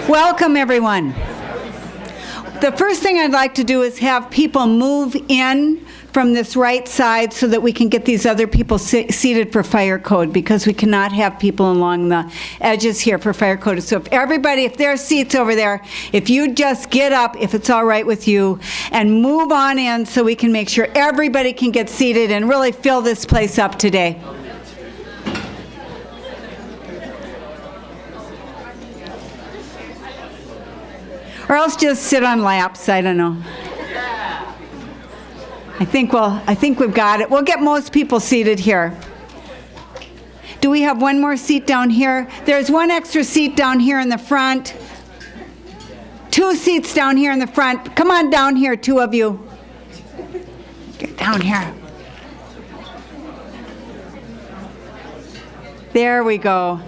Welcome, everyone. The first thing I'd like to do is have people move in from this right side so that we can get these other people seated for fire code, because we cannot have people along the edges here for fire code. So if there are seats over there, if you just get up, if it's all right with you, and move on in so we can make sure everybody can get seated and really fill this place up today. Or else just sit on laps, I don't know. I think we've got it. We'll get most people seated here. Do we have one more seat down here? There's one extra seat down here in the front. 2 seats down here in the front. Come on down here, 2 of you. Get down here. There we go.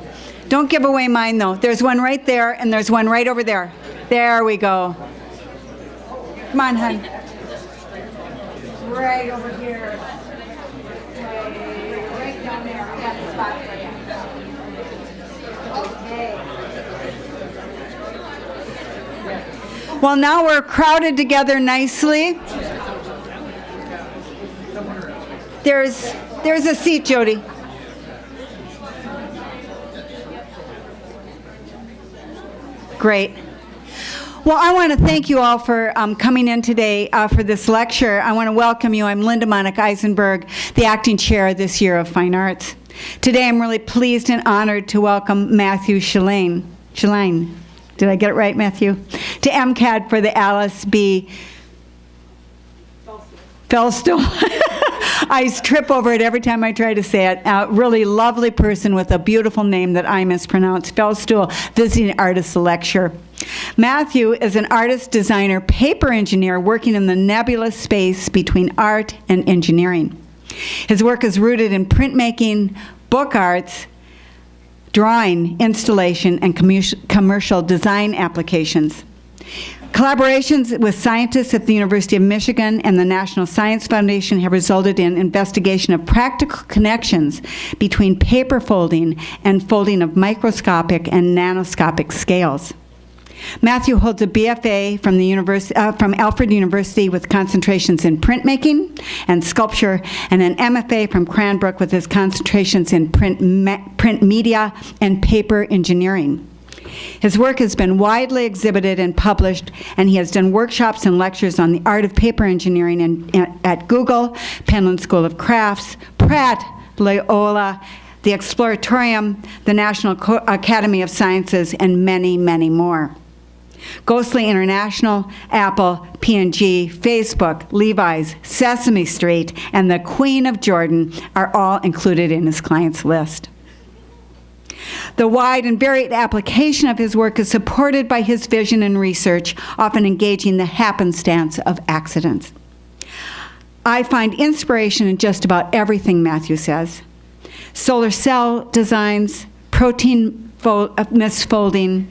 Don't give away mine, though. There's one right there, and there's one right over there. There we go. Come on, hon. Right over here. Right down there. I got the spot for you. Okay. Well, now we're crowded together nicely. There's a seat, Jody. Great. Well, I want to thank you all for coming in today for this lecture. I want to welcome you. I'm Linda Monik-Eisenberg, the acting chair this year of Fine Arts. Today, I'm really pleased and honored to welcome Matthew Shlian. Did I get it right, Matthew? To MCAD for the Alice B. Fellstool. I trip over it every time I try to say it. A really lovely person with a beautiful name that I mispronounce. Fellstool, visiting artist lecture. Matthew is an artist, designer, paper engineer working in the nebulous space between art and engineering. His work is rooted in printmaking, book arts, drawing, installation, and commercial design applications. Collaborations with scientists at the University of Michigan and the National Science Foundation have resulted in investigation of practical connections between paper folding and folding of microscopic and nanoscopic scales. Matthew holds a BFA from Alfred University with concentrations in printmaking and sculpture, and an MFA from Cranbrook with his concentrations in print media and paper engineering. His work has been widely exhibited and published, and he has done workshops and lectures on the art of paper engineering at Google, Penland School of Crafts, Pratt, Loyola, the Exploratorium, the National Academy of Sciences, and many, many more. Ghostly International, Apple, P&G, Facebook, Levi's, Sesame Street, and the Queen of Jordan are all included in his clients' list. The wide and varied application of his work is supported by his vision and research, often engaging the happenstance of accidents. I find inspiration in just about everything Matthew says. Solar cell designs, protein misfolding,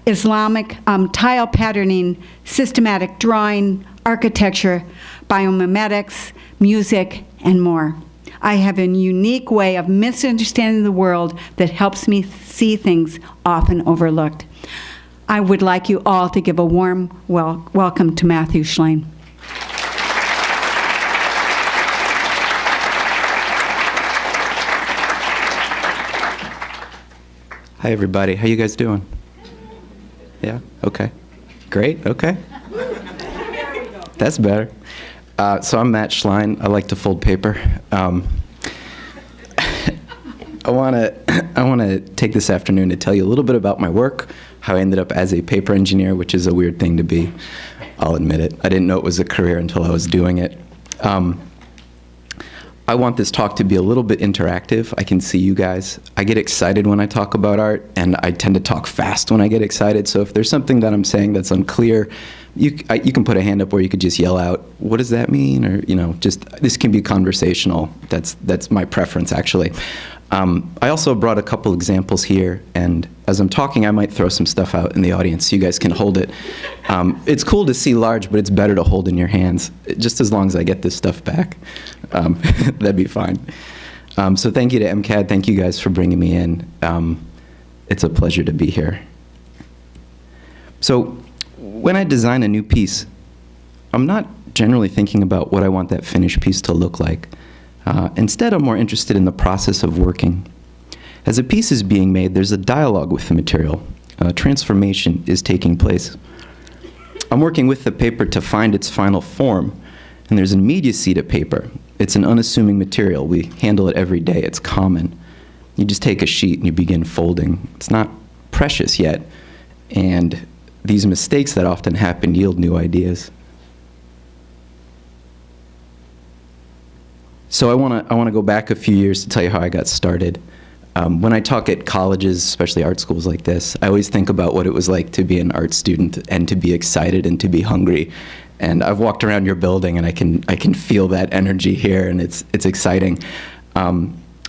Islamic tile patterning, systematic drawing, architecture, biomimetics, music, and more. I have a unique way of misunderstanding the world that helps me see things often overlooked. I would like you all to give a warm welcome to Matthew Shlian. Hi, everybody. How you guys doing? Yeah? Okay. Great. Okay. That's better. So I'm Matt Shlian. I like to fold paper. I want to take this afternoon to tell you a little bit about my work, how I ended up as a paper engineer, which is a weird thing to be. I'll admit it. I didn't know it was a career until I was doing it. I want this talk to be a little bit interactive. I can see you guys. I get excited when I talk about art, and I tend to talk fast when I get excited. So if there's something that I'm saying that's unclear, you can put a hand up, or you could just yell out, "What does that mean?" Or just this can be conversational. That's my preference, actually. I also brought a couple examples here, and as I'm talking, I might throw some stuff out in the audience so you guys can hold it. It's cool to see large, but it's better to hold in your hands, just as long as I get this stuff back. That'd be fine. So thank you to MCAD. Thank you guys for bringing me in. It's a pleasure to be here. So when I design a new piece, I'm not generally thinking about what I want that finished piece to look like. Instead, I'm more interested in the process of working. As a piece is being made, there's a dialogue with the material. Transformation is taking place. I'm working with the paper to find its final form, and there's an immediacy to paper. It's an unassuming material. We handle it every day. It's common. You just take a sheet and you begin folding. It's not precious yet, and these mistakes that often happen yield new ideas. So I want to go back a few years to tell you how I got started. When I talk at colleges, especially art schools like this, I always think about what it was like to be an art student and to be excited and to be hungry. And I've walked around your building and I can feel that energy here, and it's exciting.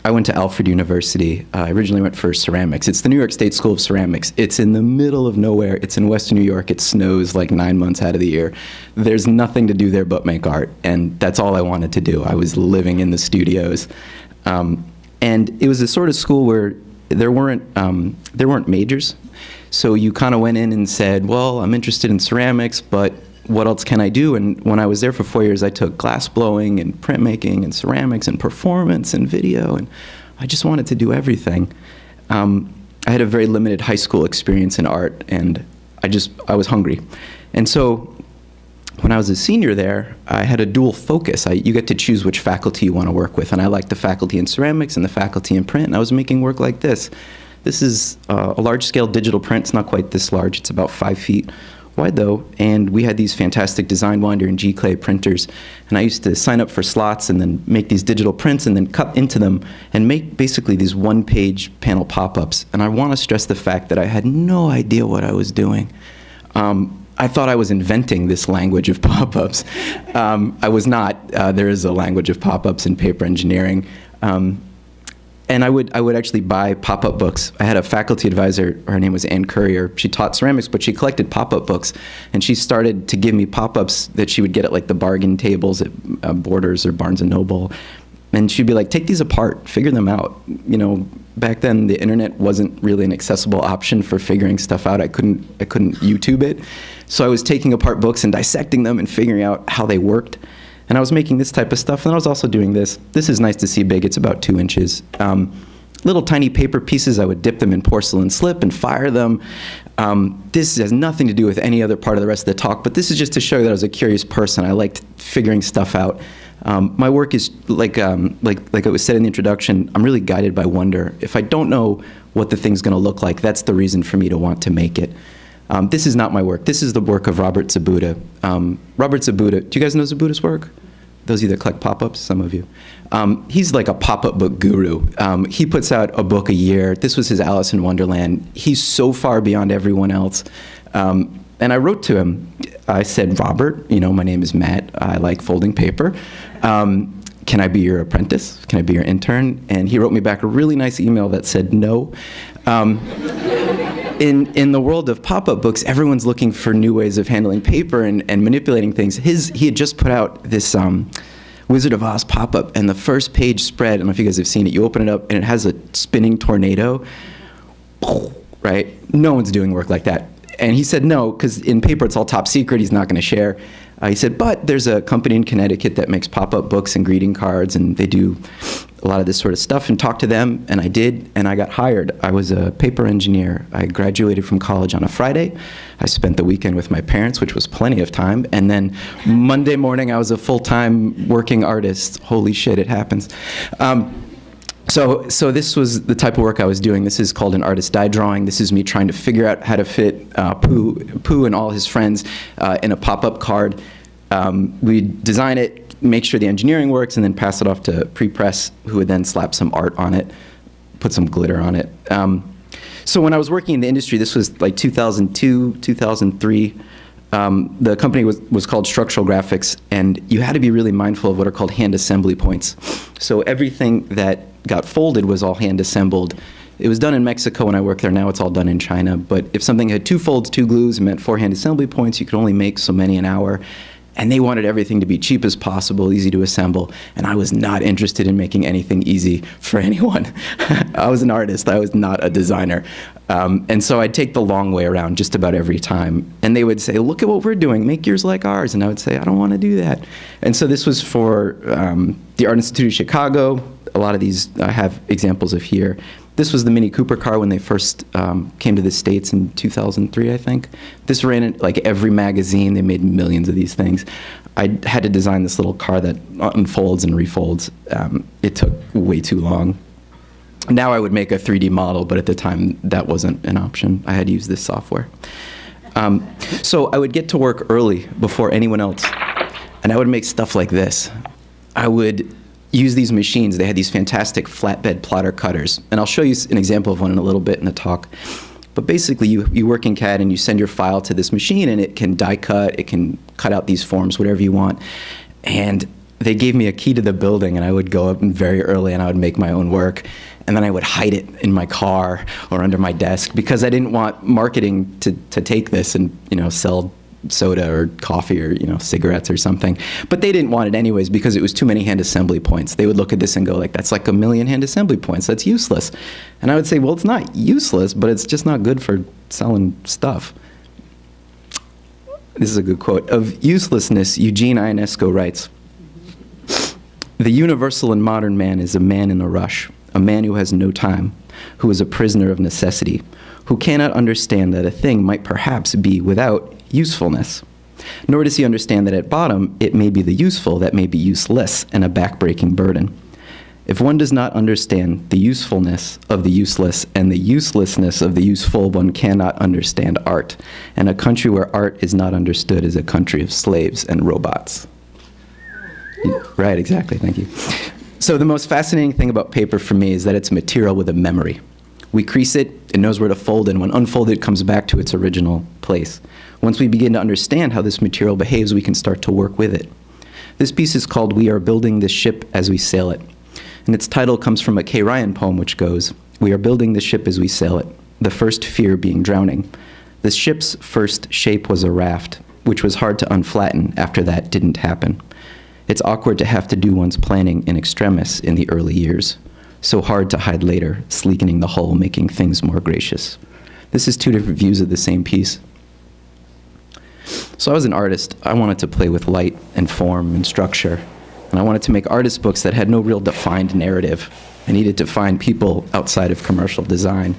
I went to Alfred University. I originally went for ceramics. It's the New York State School of Ceramics. It's in the middle of nowhere. It's in Western New York. It snows like 9 months out of the year. There's nothing to do there but make art, and that's all I wanted to do. I was living in the studios. And it was the sort of school where there weren't majors. So you kind of went in and said, well, I'm interested in ceramics, but what else can I do? And when I was there for 4 years, I took glass blowing and printmaking and ceramics and performance and video, and I just wanted to do everything. I had a very limited high school experience in art, and I was hungry. And so when I was a senior there, I had a dual focus. You get to choose which faculty you want to work with, and I liked the faculty in ceramics and the faculty in print, and I was making work like this. This is a large-scale digital print. It's not quite this large. It's about 5 feet wide, though, and we had these fantastic Design Winder and G-Clay printers, and I used to sign up for slots and then make these digital prints and then cut into them and make basically these one-page panel pop-ups. And I want to stress the fact that I had no idea what I was doing. I thought I was inventing this language of pop-ups. I was not. There is a language of pop-ups in paper engineering. And I would actually buy pop-up books. I had a faculty advisor, her name was Ann Currier. She taught ceramics, but she collected pop-up books. And she started to give me pop-ups that she would get at like the bargain tables at Borders or Barnes & Noble. And she'd be like, take these apart, figure them out. You know, back then the internet wasn't really an accessible option for figuring stuff out. I couldn't YouTube it. So I was taking apart books and dissecting them and figuring out how they worked. And I was making this type of stuff, and I was also doing this. This is nice to see big. It's about 2 inches. Little tiny paper pieces, I would dip them in porcelain slip and fire them. This has nothing to do with any other part of the rest of the talk, but this is just to show you that I was a curious person. I liked figuring stuff out. My work is, like it was said in the introduction, I'm really guided by wonder. If I don't know what the thing's going to look like, that's the reason for me to want to make it. This is not my work. This is the work of Robert Zabuda. Robert Zabuda, do you guys know Zabuda's work? Those of you that collect pop-ups, some of you. He's like a pop-up book guru. He puts out a book a year. This was his Alice in Wonderland. He's so far beyond everyone else. And I wrote to him. I said, Robert, you know, my name is Matt. I like folding paper. Can I be your apprentice? Can I be your intern? And he wrote me back a really nice email that said no. In the world of pop-up books, everyone's looking for new ways of handling paper and manipulating things. He had just put out this Wizard of Oz pop-up, and the first page spread, I don't know if you guys have seen it, you open it up and it has a spinning tornado, right? No one's doing work like that. And he said no, because in paper it's all top secret, he's not going to share. He said, but there's a company in Connecticut that makes pop-up books and greeting cards, and they do a lot of this sort of stuff, and talk to them, and I did, and I got hired. I was a paper engineer. I graduated from college on a Friday. I spent the weekend with my parents, which was plenty of time, and then Monday morning I was a full-time working artist. Holy shit, it happens. So this was the type of work I was doing. This is called an artist die drawing. This is me trying to figure out how to fit Pooh and all his friends in a pop-up card. We design it, make sure the engineering works, and then pass it off to pre-press, who would then slap some art on it, put some glitter on it. So when I was working in the industry, this was like 2002, 2003. The company was called Structural Graphics, and you had to be really mindful of what are called hand assembly points. So everything that got folded was all hand assembled. It was done in Mexico when I worked there. Now it's all done in China. But if something had 2 folds, 2 glues, it meant 4 hand assembly points. You could only make so many an hour. And they wanted everything to be cheap as possible, easy to assemble, and I was not interested in making anything easy for anyone. I was an artist, I was not a designer. And so I'd take the long way around just about every time. And they would say, look at what we're doing, make yours like ours. And I would say, I don't want to do that. And so this was for the Art Institute of Chicago. A lot of these I have examples of here. This was the Mini Cooper car when they first came to the States in 2003, I think. This ran in like every magazine. They made millions of these things. I had to design this little car that unfolds and refolds. It took way too long. Now I would make a 3D model, but at the time that wasn't an option. I had to use this software. So I would get to work early before anyone else, and I would make stuff like this. I would use these machines. They had these fantastic flatbed plotter cutters. And I'll show you an example of one in a little bit in the talk. But basically, you work in CAD and you send your file to this machine, and it can die cut, it can cut out these forms, whatever you want. And they gave me a key to the building, and I would go up very early and I would make my own work. And then I would hide it in my car or under my desk because I didn't want marketing to take this and, sell soda or coffee or cigarettes or something. But they didn't want it anyways because it was too many hand assembly points. They would look at this and go like, that's like 1 million hand assembly points, that's useless. And I would say, well, it's not useless, but it's just not good for selling stuff. This is a good quote. Of uselessness, Eugene Ionesco writes, "The universal and modern man is a man in a rush, a man who has no time, who is a prisoner of necessity, who cannot understand that a thing might perhaps be without usefulness. Nor does he understand that at bottom it may be the useful that may be useless and a backbreaking burden. If one does not understand the usefulness of the useless and the uselessness of the useful, one cannot understand art. And a country where art is not understood is a country of slaves and robots." Right, exactly, thank you. So the most fascinating thing about paper for me is that it's a material with a memory. We crease it, it knows where to fold, and when unfolded, it comes back to its original place. Once we begin to understand how this material behaves, we can start to work with it. This piece is called "We Are Building This Ship as We Sail It." And its title comes from a Kay Ryan poem which goes, "We are building this ship as we sail it, the first fear being drowning. The ship's first shape was a raft, which was hard to unflatten after that didn't happen. It's awkward to have to do one's planning in extremis in the early years. So hard to hide later, sleekening the hull, making things more gracious." This is two different views of the same piece. So I was an artist. I wanted to play with light and form and structure. And I wanted to make artist books that had no real defined narrative. I needed to find people outside of commercial design.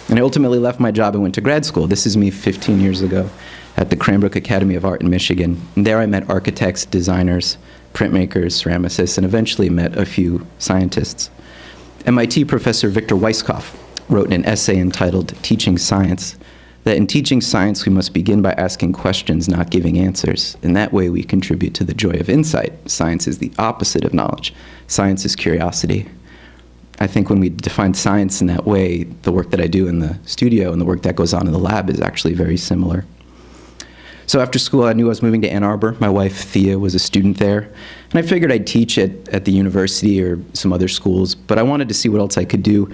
And I ultimately left my job and went to grad school. This is me 15 years ago at the Cranbrook Academy of Art in Michigan. And there I met architects, designers, printmakers, ceramicists, and eventually met a few scientists. MIT professor Victor Weisskopf wrote in an essay entitled "Teaching Science" that in teaching science we must begin by asking questions, not giving answers. In that way we contribute to the joy of insight. Science is the opposite of knowledge. Science is curiosity. I think when we define science in that way, the work that I do in the studio and the work that goes on in the lab is actually very similar. So after school, I knew I was moving to Ann Arbor. My wife, Thea, was a student there. And I figured I'd teach at the university or some other schools, but I wanted to see what else I could do.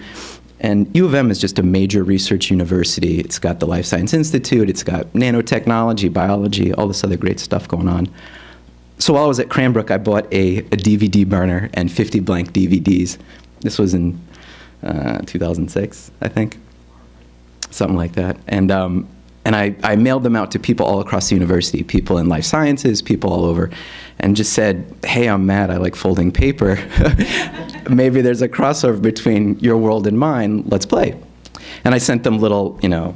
And U of M is just a major research university. It's got the Life Science Institute, it's got nanotechnology, biology, all this other great stuff going on. So while I was at Cranbrook, I bought a DVD burner and 50 blank DVDs. This was in 2006, I think, something like that. And I mailed them out to people all across the university, people in life sciences, people all over, and just said, "Hey, I'm Matt, I like folding paper. Maybe there's a crossover between your world and mine, let's play." And I sent them little, little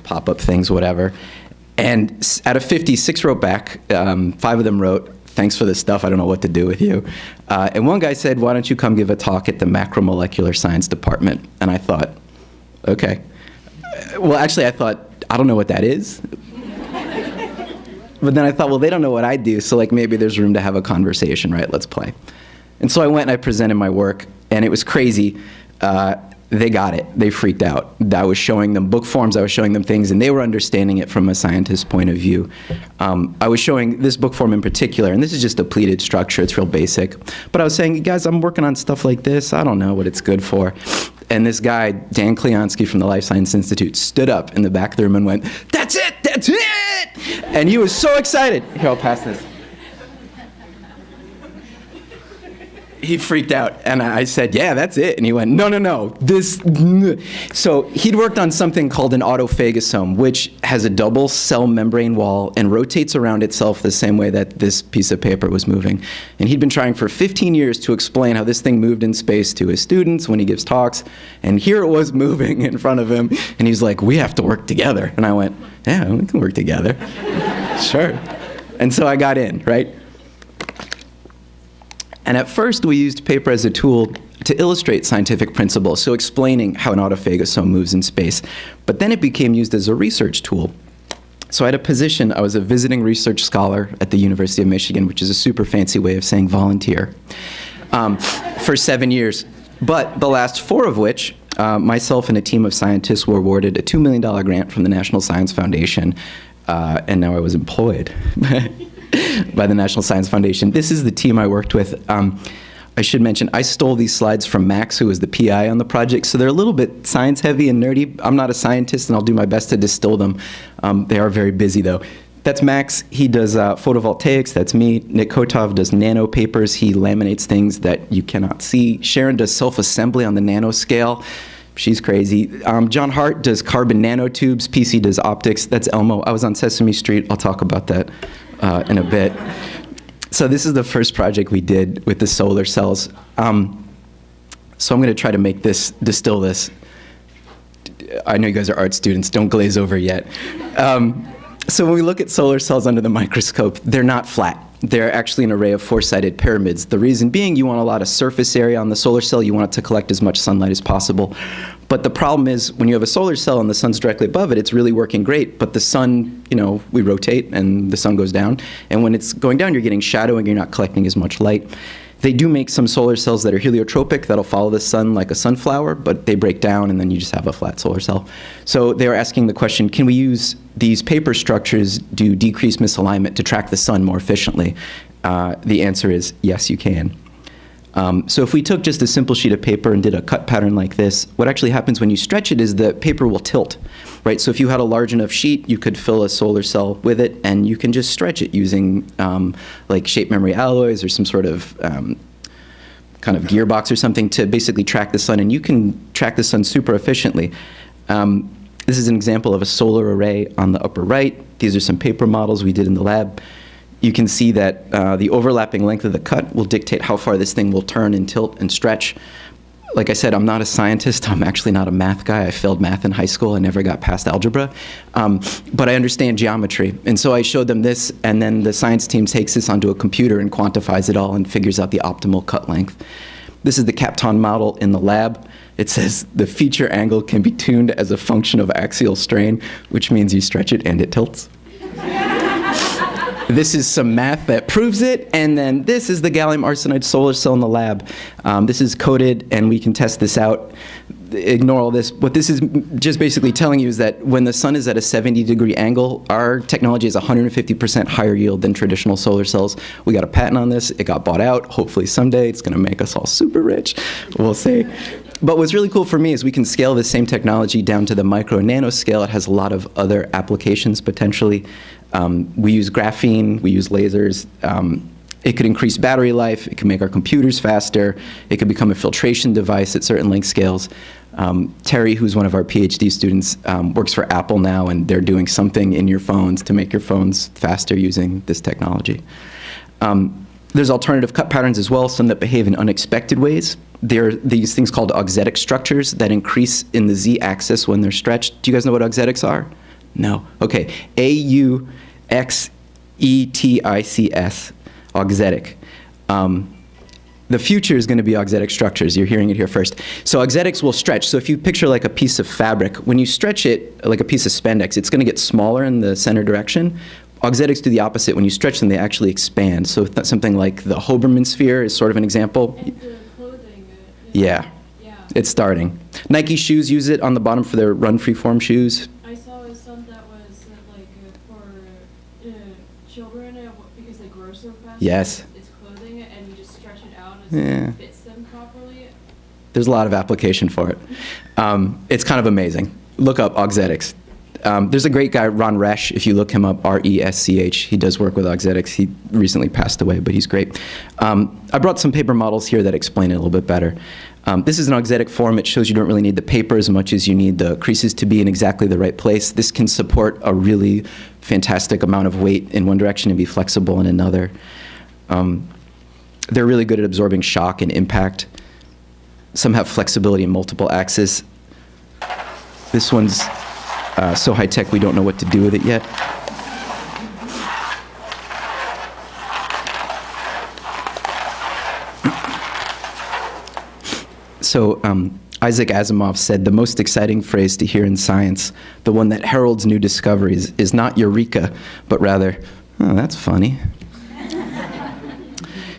pop-up things, whatever. And out of 50, 6 wrote back, 5 of them wrote, "Thanks for this stuff, I don't know what to do with you." And one guy said, "Why don't you come give a talk at the macromolecular science department?" And I thought, okay. Well, actually, I thought, I don't know what that is. But then I thought, well, they don't know what I do, so like maybe there's room to have a conversation, right? Let's play. And so I went and I presented my work, and it was crazy. They got it. They freaked out. I was showing them book forms, I was showing them things, and they were understanding it from a scientist's point of view. I was showing this book form in particular, and this is just a pleated structure, it's real basic. But I was saying, guys, I'm working on stuff like this, I don't know what it's good for. And this guy, Dan Kleonsky from the Life Science Institute, stood up in the back of the room and went, "That's it, that's it!" it! And he was so excited. Here, I'll pass this. He freaked out, and I said, yeah, that's it. And he went, no, this. So he'd worked on something called an autophagosome, which has a double cell membrane wall and rotates around itself the same way that this piece of paper was moving. And he'd been trying for 15 years to explain how this thing moved in space to his students when he gives talks. And here it was moving in front of him, and he's like, we have to work together. And I went, yeah, we can work together. Sure. And so I got in, right? And at first, we used paper as a tool to illustrate scientific principles, so explaining how an autophagosome moves in space. But then it became used as a research tool. So I had a position, I was a visiting research scholar at the University of Michigan, which is a super fancy way of saying volunteer, for 7 years. But the last 4 of which, myself and a team of scientists were awarded a $2 million grant from the National Science Foundation, and now I was employed by the National Science Foundation. This is the team I worked with. I should mention, I stole these slides from Max, who was the PI on the project, so they're a little bit science-heavy and nerdy. I'm not a scientist, and I'll do my best to distill them. They are very busy, though. That's Max. He does photovoltaics. That's me. Nick Kotov does nano papers. He laminates things that you cannot see. Sharon does self-assembly on the nanoscale. She's crazy. John Hart does carbon nanotubes. PC does optics. That's Elmo. I was on Sesame Street. I'll talk about that in a bit. So this is the first project we did with the solar cells. So I'm going to try to distill this. I know you guys are art students. Don't glaze over yet. So when we look at solar cells under the microscope, they're not flat. They're actually an array of 4-sided pyramids. The reason being, you want a lot of surface area on the solar cell. You want it to collect as much sunlight as possible. But the problem is, when you have a solar cell and the sun's directly above it, it's really working great. But the sun, we rotate and the sun goes down. And when it's going down, you're getting shadow and you're not collecting as much light. They do make some solar cells that are heliotropic, that'll follow the sun like a sunflower, but they break down and then you just have a flat solar cell. So they were asking the question, can we use these paper structures to decrease misalignment to track the sun more efficiently? The answer is yes, you can. So if we took just a simple sheet of paper and did a cut pattern like this, what actually happens when you stretch it is the paper will tilt, right? So if you had a large enough sheet, you could fill a solar cell with it, and you can just stretch it using like shape memory alloys or some sort of kind of gearbox or something to basically track the sun, and you can track the sun super efficiently. This is an example of a solar array on the upper right. These are some paper models we did in the lab. You can see that the overlapping length of the cut will dictate how far this thing will turn and tilt and stretch. Like I said, I'm not a scientist. I'm actually not a math guy. I failed math in high school. I never got past algebra. But I understand geometry. And so I showed them this, and then the science team takes this onto a computer and quantifies it all and figures out the optimal cut length. This is the Kapton model in the lab. It says the feature angle can be tuned as a function of axial strain, which means you stretch it and it tilts. This is some math that proves it, and then this is the gallium arsenide solar cell in the lab. This is coded, and we can test this out. Ignore all this. What this is just basically telling you is that when the sun is at a 70-degree angle, our technology is 150% higher yield than traditional solar cells. We got a patent on this. It got bought out. Hopefully someday it's going to make us all super rich. We'll see. But what's really cool for me is we can scale this same technology down to the micro and nano scale. It has a lot of other applications potentially. We use graphene, we use lasers. It could increase battery life, it could make our computers faster, it could become a filtration device at certain length scales. Terry, who's one of our PhD students, works for Apple now, and they're doing something in your phones to make your phones faster using this technology. There's alternative cut patterns as well, some that behave in unexpected ways. There are these things called auxetic structures that increase in the z-axis when they're stretched. Do you guys know what auxetics are? No. Okay. A-U-X-E-T-I-C-S, auxetic. The future is going to be auxetic structures. You're hearing it here first. So auxetics will stretch. So if you picture like a piece of fabric, when you stretch it like a piece of spandex, it's going to get smaller in the center direction. Auxetics do the opposite. When you stretch them, they actually expand. So something like the Hoberman sphere is sort of an example. And the clothing. Yeah. It's starting. Nike shoes use it on the bottom for their run freeform shoes. I saw some that was like for children because they grow so fast. Yes. It's clothing, and you just stretch it out and it fits them properly. There's a lot of application for it. It's kind of amazing. Look up auxetics. There's a great guy, Ron Resch, if you look him up, R-E-S-C-H. He does work with auxetics. He recently passed away, but he's great. I brought some paper models here that explain it a little bit better. This is an auxetic form. It shows you don't really need the paper as much as you need the creases to be in exactly the right place. This can support a really fantastic amount of weight in one direction and be flexible in another. They're really good at absorbing shock and impact. Some have flexibility in multiple axes. This one's so high-tech we don't know what to do with it yet. So Isaac Asimov said, the most exciting phrase to hear in science, the one that heralds new discoveries, is not eureka, but rather, oh, that's funny.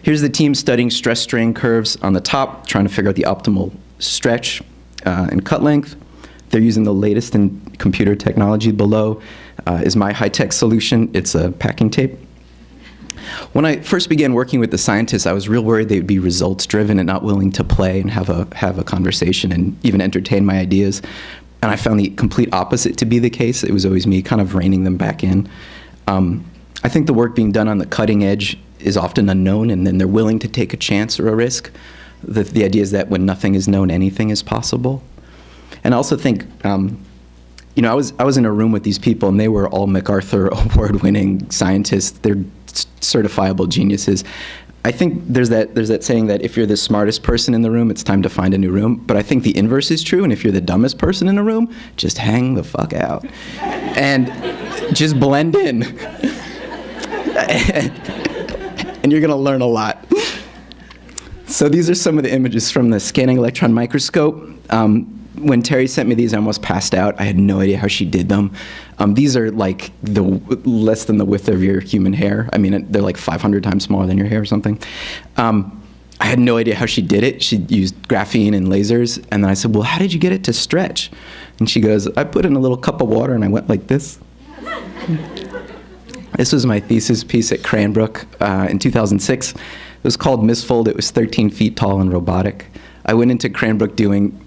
Here's the team studying stress-strain curves on the top, trying to figure out the optimal stretch and cut length. They're using the latest in computer technology. Below is my high-tech solution. It's a packing tape. When I first began working with the scientists, I was real worried they would be results-driven and not willing to play and have a conversation and even entertain my ideas. And I found the complete opposite to be the case. It was always me kind of reining them back in. I think the work being done on the cutting edge is often unknown, and then they're willing to take a chance or a risk. The idea is that when nothing is known, anything is possible. And I also think, you know, I was in a room with these people, and they were all MacArthur award-winning scientists. They're certifiable geniuses. I think there's that saying that if you're the smartest person in the room, it's time to find a new room. But I think the inverse is true, and if you're the dumbest person in the room, just hang the fuck out. And just blend in. And you're gonna learn a lot. So these are some of the images from the scanning electron microscope. When Terry sent me these, I almost passed out. I had no idea how she did them. These are like less than the width of your human hair. I mean, they're like 500 times smaller than your hair or something. I had no idea how she did it. She used graphene and lasers. And then I said, well, how did you get it to stretch? And she goes, I put in a little cup of water and I went like this. This was my thesis piece at Cranbrook in 2006. It was called Misfold. It was 13 feet tall and robotic. I went into Cranbrook doing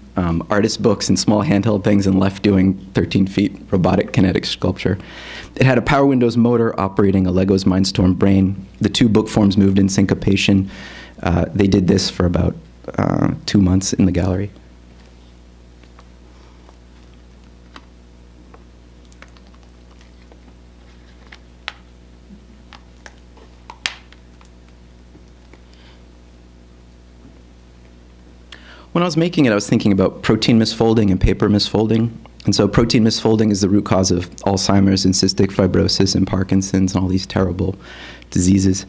artist books and small handheld things and left doing 13 feet robotic kinetic sculpture. It had a Power Windows motor operating a Lego's Mindstorm brain. The two book forms moved in syncopation. They did this for about 2 months in the gallery. When I was making it, I was thinking about protein misfolding and paper misfolding. And so protein misfolding is the root cause of Alzheimer's and cystic fibrosis and Parkinson's and all these terrible diseases.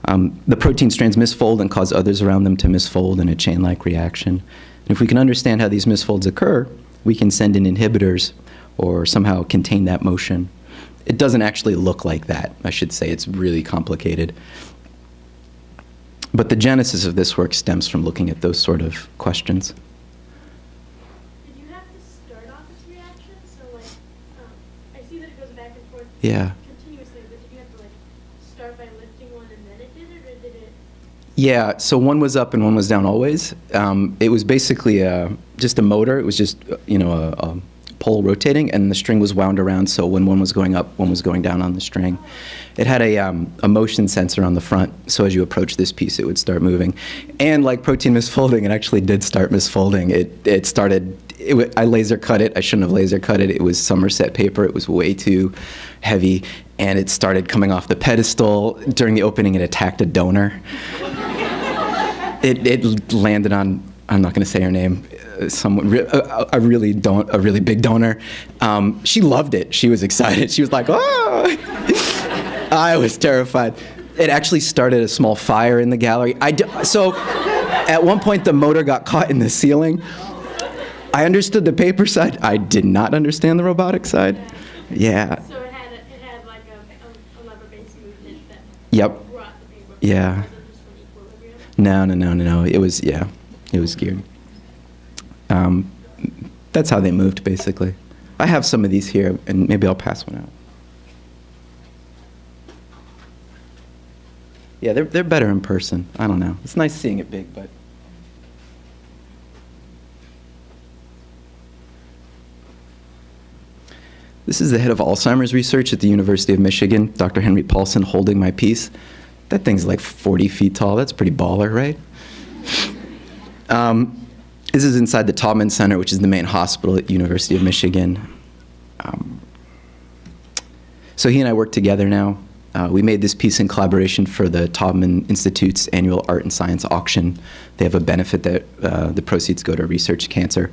The protein strands misfold and cause others around them to misfold in a chain-like reaction. And if we can understand how these misfolds occur, we can send in inhibitors or somehow contain that motion. It doesn't actually look like that, I should say. It's really complicated. But the genesis of this work stems from looking at those sort of questions. Did you have to start off this reaction? So, like, I see that it goes back and forth Yeah. continuously, but did you have to, like, start by lifting one and then it did it, or did it? Yeah, so one was up and one was down always. It was basically just a motor. It was just, a pole rotating, and the string was wound around, so when one was going up, one was going down on the string. It had a motion sensor on the front, so as you approach this piece, it would start moving. And like protein misfolding, it actually did start misfolding. I laser cut it. I shouldn't have laser cut it. It was Somerset paper. It was way too heavy, and it started coming off the pedestal. During the opening, it attacked a donor. It landed on, I'm not going to say her name, a really big donor. She loved it. She was excited. She was like, oh! I was terrified. It actually started a small fire in the gallery. So at one point, the motor got caught in the ceiling. I understood the paper side. I did not understand the robotic side. Yeah. So it had like a lever-based movement that Yep. brought the paper. Yeah. Was it just an equilibrium? No. It was geared. That's how they moved, basically. I have some of these here, and maybe I'll pass one out. Yeah, they're better in person. I don't know. It's nice seeing it big, but. This is the head of Alzheimer's research at the University of Michigan, Dr. Henry Paulson, holding my piece. That thing's like 40 feet tall. That's pretty baller, right? This is inside the Taubman Center, which is the main hospital at University of Michigan. So he and I work together now. We made this piece in collaboration for the Taubman Institute's annual Art and Science auction. They have a benefit that the proceeds go to research cancer.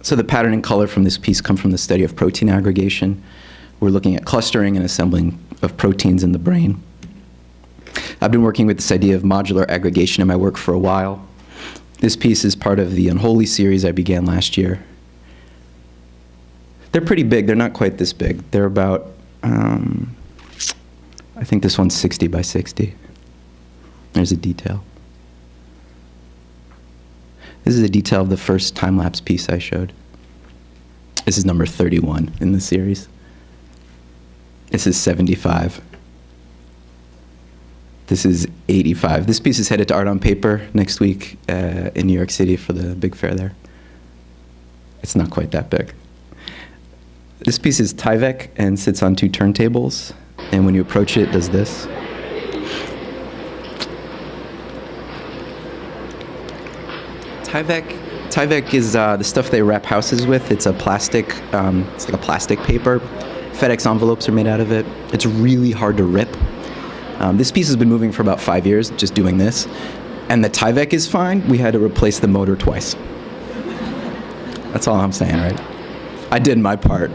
So the pattern and color from this piece come from the study of protein aggregation. We're looking at clustering and assembling of proteins in the brain. I've been working with this idea of modular aggregation in my work for a while. This piece is part of the Unholy series I began last year. They're pretty big. They're not quite this big. They're about, I think this one's 60 by 60. There's a detail. This is a detail of the first time-lapse piece I showed. This is number 31 in the series. This is 75. This is 85. This piece is headed to Art on Paper next week in New York City for the big fair there. It's not quite that big. This piece is Tyvek and sits on 2 turntables. And when you approach it, it does this. Tyvek is the stuff they wrap houses with. It's a plastic, it's like a plastic paper. FedEx envelopes are made out of it. It's really hard to rip. This piece has been moving for about 5 years, just doing this. And the Tyvek is fine. We had to replace the motor twice. That's all I'm saying, right? I did my part.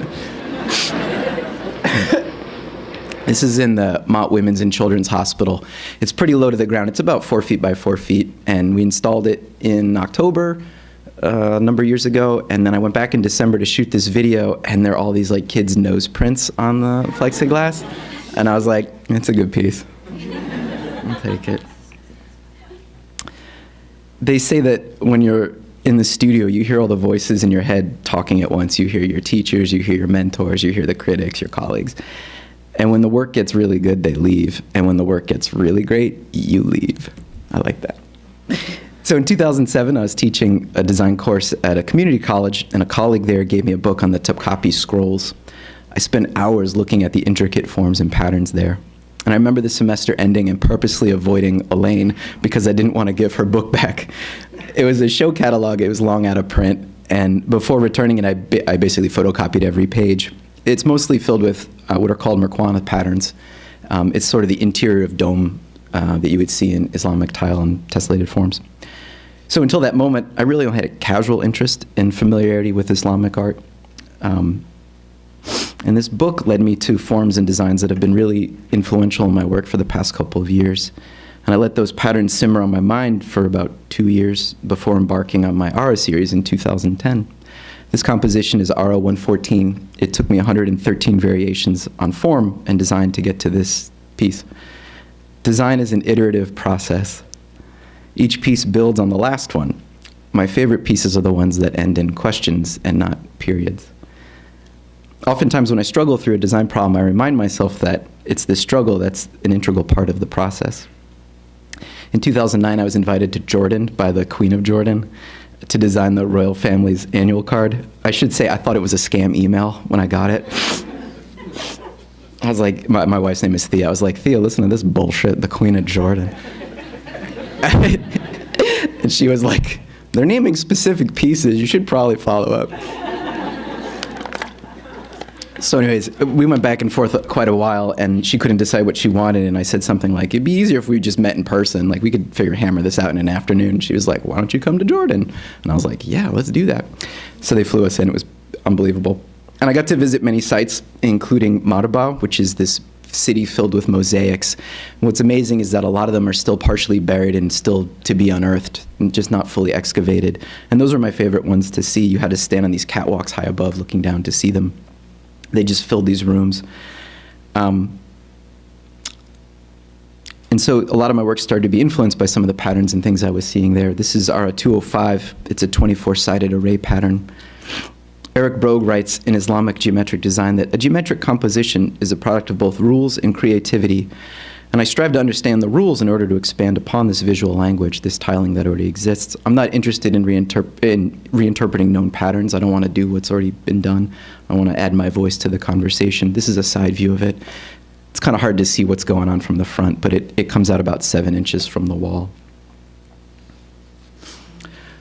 This is in the Mott Women's and Children's Hospital. It's pretty low to the ground. It's about 4 feet by 4 feet, and we installed it in October a number of years ago, and then I went back in December to shoot this video, and there are all these like kids' nose prints on the plexiglass, and I was like, it's a good piece. I'll take it. They say that when you're in the studio, you hear all the voices in your head talking at once. You hear your teachers, you hear your mentors, you hear the critics, your colleagues. And when the work gets really good, they leave. And when the work gets really great, you leave. I like that. So in 2007, I was teaching a design course at a community college, and a colleague there gave me a book on the Topkapi scrolls. I spent hours looking at the intricate forms and patterns there. And I remember the semester ending and purposely avoiding Elaine because I didn't want to give her book back. It was a show catalog. It was long out of print. And before returning it, I basically photocopied every page. It's mostly filled with what are called Merkwana patterns. It's sort of the interior of dome that you would see in Islamic tile and tessellated forms. So until that moment, I really only had a casual interest in familiarity with Islamic art. And this book led me to forms and designs that have been really influential in my work for the past couple of years. And I let those patterns simmer on my mind for about 2 years before embarking on my Ara series in 2010. This composition is Ara 114. It took me 113 variations on form and design to get to this piece. Design is an iterative process. Each piece builds on the last one. My favorite pieces are the ones that end in questions and not periods. Oftentimes when I struggle through a design problem, I remind myself that it's this struggle that's an integral part of the process. In 2009, I was invited to Jordan by the Queen of Jordan to design the royal family's annual card. I should say I thought it was a scam email when I got it. I was like, my wife's name is Thea. I was like, Thea, listen to this bullshit, the Queen of Jordan. And she was like, they're naming specific pieces. You should probably follow up. So anyways, we went back and forth quite a while, and she couldn't decide what she wanted, and I said something like, it'd be easier if we just met in person. Like, we could hammer this out in an afternoon. She was like, why don't you come to Jordan? And I was like, yeah, let's do that. So they flew us in. It was unbelievable. And I got to visit many sites, including Maraba, which is this city filled with mosaics. And what's amazing is that a lot of them are still partially buried and still to be unearthed, and just not fully excavated. And those are my favorite ones to see. You had to stand on these catwalks high above looking down to see them. They just filled these rooms. And so a lot of my work started to be influenced by some of the patterns and things I was seeing there. This is Ara 205. It's a 24-sided array pattern. Eric Brogue writes in Islamic geometric design that a geometric composition is a product of both rules and creativity. And I strive to understand the rules in order to expand upon this visual language, this tiling that already exists. I'm not interested in reinterpreting known patterns. I don't want to do what's already been done. I want to add my voice to the conversation. This is a side view of it. It's kind of hard to see what's going on from the front, but it comes out about 7 inches from the wall.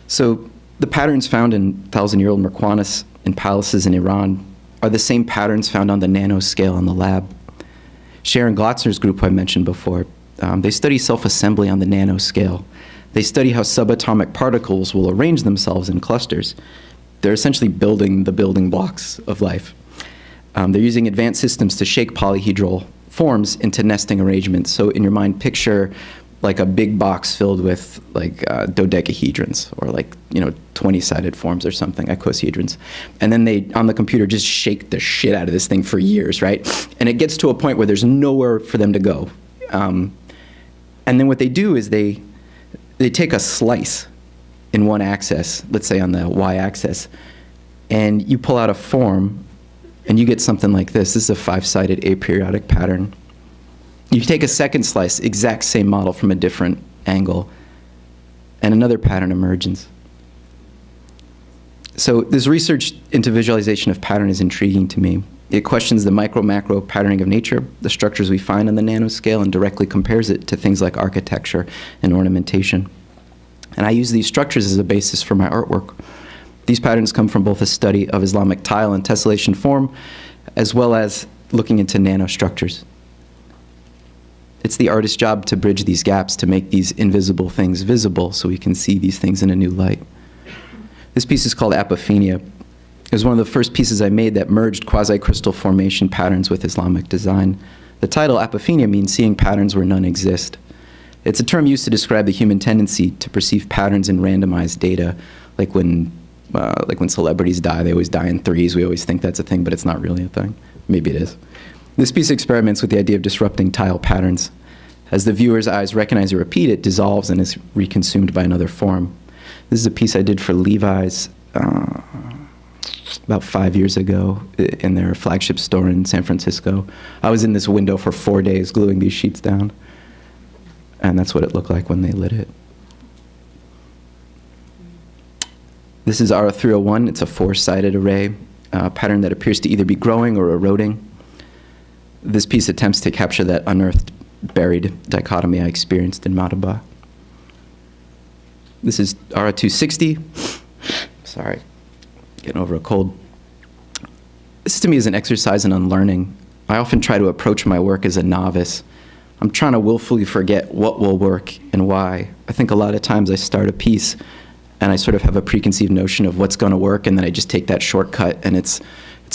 So the patterns found in 1,000-year-old Merquanis in palaces in Iran are the same patterns found on the nanoscale in the lab. Sharon Glotzner's group, who I mentioned before, they study self-assembly on the nanoscale. They study how subatomic particles will arrange themselves in clusters. They're essentially building the building blocks of life. They're using advanced systems to shake polyhedral forms into nesting arrangements. So in your mind, picture like a big box filled with like dodecahedrons or like 20-sided forms or something, icosahedrons. And then they, on the computer, just shake the shit out of this thing for years, right? And it gets to a point where there's nowhere for them to go. And then what they do is they take a slice in one axis, let's say on the y-axis, and you pull out a form and you get something like this. This is a 5-sided aperiodic pattern. You take a second slice, exact same model from a different angle, and another pattern emerges. So this research into visualization of pattern is intriguing to me. It questions the micro-macro patterning of nature, the structures we find on the nanoscale, and directly compares it to things like architecture and ornamentation. And I use these structures as a basis for my artwork. These patterns come from both a study of Islamic tile and tessellation form, as well as looking into nanostructures. It's the artist's job to bridge these gaps, to make these invisible things visible so we can see these things in a new light. This piece is called Apophenia. It was one of the first pieces I made that merged quasi-crystal formation patterns with Islamic design. The title, Apophenia, means seeing patterns where none exist. It's a term used to describe the human tendency to perceive patterns in randomized data, like when celebrities die, they always die in threes. We always think that's a thing, but it's not really a thing. Maybe it is. This piece experiments with the idea of disrupting tile patterns. As the viewer's eyes recognize or repeat, it dissolves and is reconsumed by another form. This is a piece I did for Levi's about 5 years ago in their flagship store in San Francisco. I was in this window for 4 days gluing these sheets down. And that's what it looked like when they lit it. This is R301. It's a 4-sided array, a pattern that appears to either be growing or eroding. This piece attempts to capture that unearthed, buried dichotomy I experienced in Madaba. This is R260. Sorry, getting over a cold. This to me is an exercise in unlearning. I often try to approach my work as a novice. I'm trying to willfully forget what will work and why. I think a lot of times I start a piece and I sort of have a preconceived notion of what's going to work, and then I just take that shortcut, and it's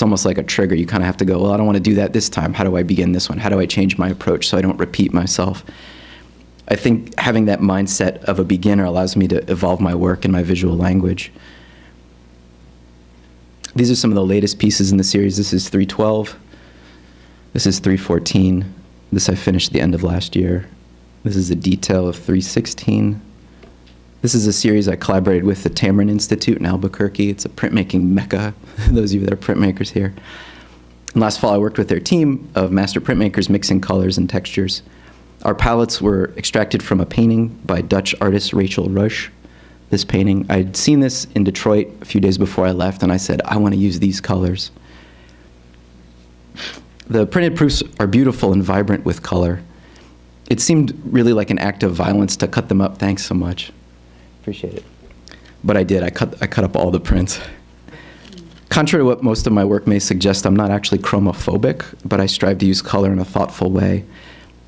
almost like a trigger. You kind of have to go, well, I don't want to do that this time. How do I begin this one? How do I change my approach so I don't repeat myself? I think having that mindset of a beginner allows me to evolve my work and my visual language. These are some of the latest pieces in the series. This is 312. This is 314. This I finished at the end of last year. This is a detail of 316. This is a series I collaborated with the Tamarind Institute in Albuquerque. It's a printmaking mecca, those of you that are printmakers here. And last fall, I worked with their team of master printmakers mixing colors and textures. Our palettes were extracted from a painting by Dutch artist Rachel Rush. This painting, I'd seen this in Detroit a few days before I left, and I said, I want to use these colors. The printed proofs are beautiful and vibrant with color. It seemed really like an act of violence to cut them up. Thanks so much. Appreciate it. But I did. I cut up all the prints. Contrary to what most of my work may suggest, I'm not actually chromophobic, but I strive to use color in a thoughtful way.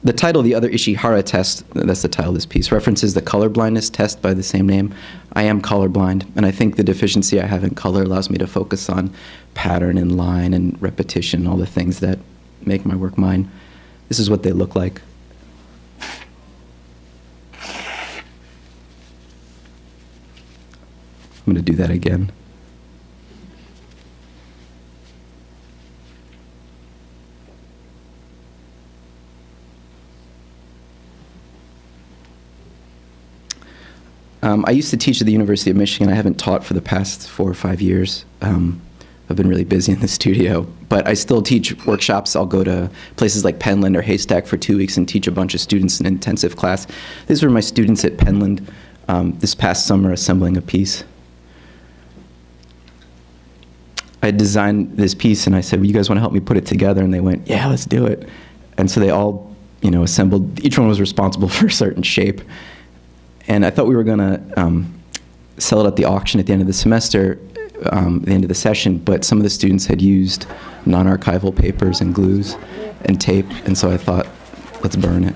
The title, The Other Ishihara Test, that's the title of this piece, references the colorblindness test by the same name. I am colorblind, and I think the deficiency I have in color allows me to focus on pattern and line and repetition, all the things that make my work mine. This is what they look like. I'm going to do that again. I used to teach at the University of Michigan. I haven't taught for the past 4 or 5 years. I've been really busy in the studio. But I still teach workshops. I'll go to places like Penland or Haystack for 2 weeks and teach a bunch of students an intensive class. These were my students at Penland this past summer assembling a piece. I designed this piece and I said, well, you guys want to help me put it together? And they went, yeah, let's do it. And so they all, assembled. Each one was responsible for a certain shape. And I thought we were going to sell it at the auction at the end of the semester, the end of the session, but some of the students had used non-archival papers and glues and tape, and so I thought, let's burn it.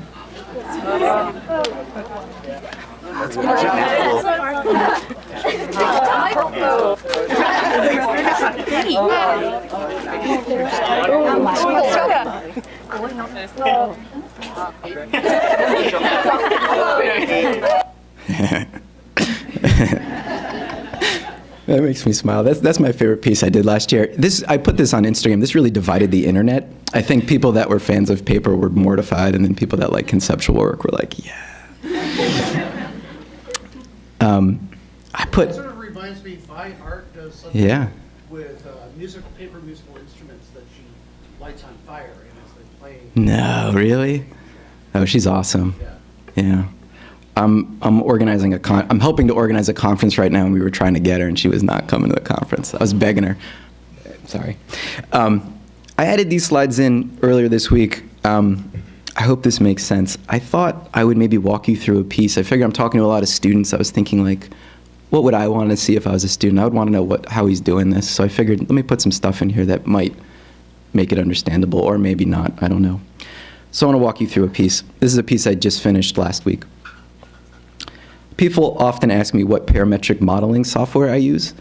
That makes me smile. That's my favorite piece I did last year. I put this on Instagram. This really divided the internet. I think people that were fans of paper were mortified, and then people that like conceptual work were like, yeah. It sort of reminds me, my art does something with paper musical instruments that she lights on fire, and as they're playing. No, really? Oh, she's awesome. Yeah. I'm helping to organize a conference right now, and we were trying to get her, and she was not coming to the conference. I was begging her. Sorry. I added these slides in earlier this week. I hope this makes sense. I thought I would maybe walk you through a piece. I figure I'm talking to a lot of students. I was thinking, like, what would I want to see if I was a student? I would want to know how he's doing this. So I figured, let me put some stuff in here that might make it understandable, or maybe not. I don't know. So I want to walk you through a piece. This is a piece I just finished last week. People often ask me what parametric modeling software I use.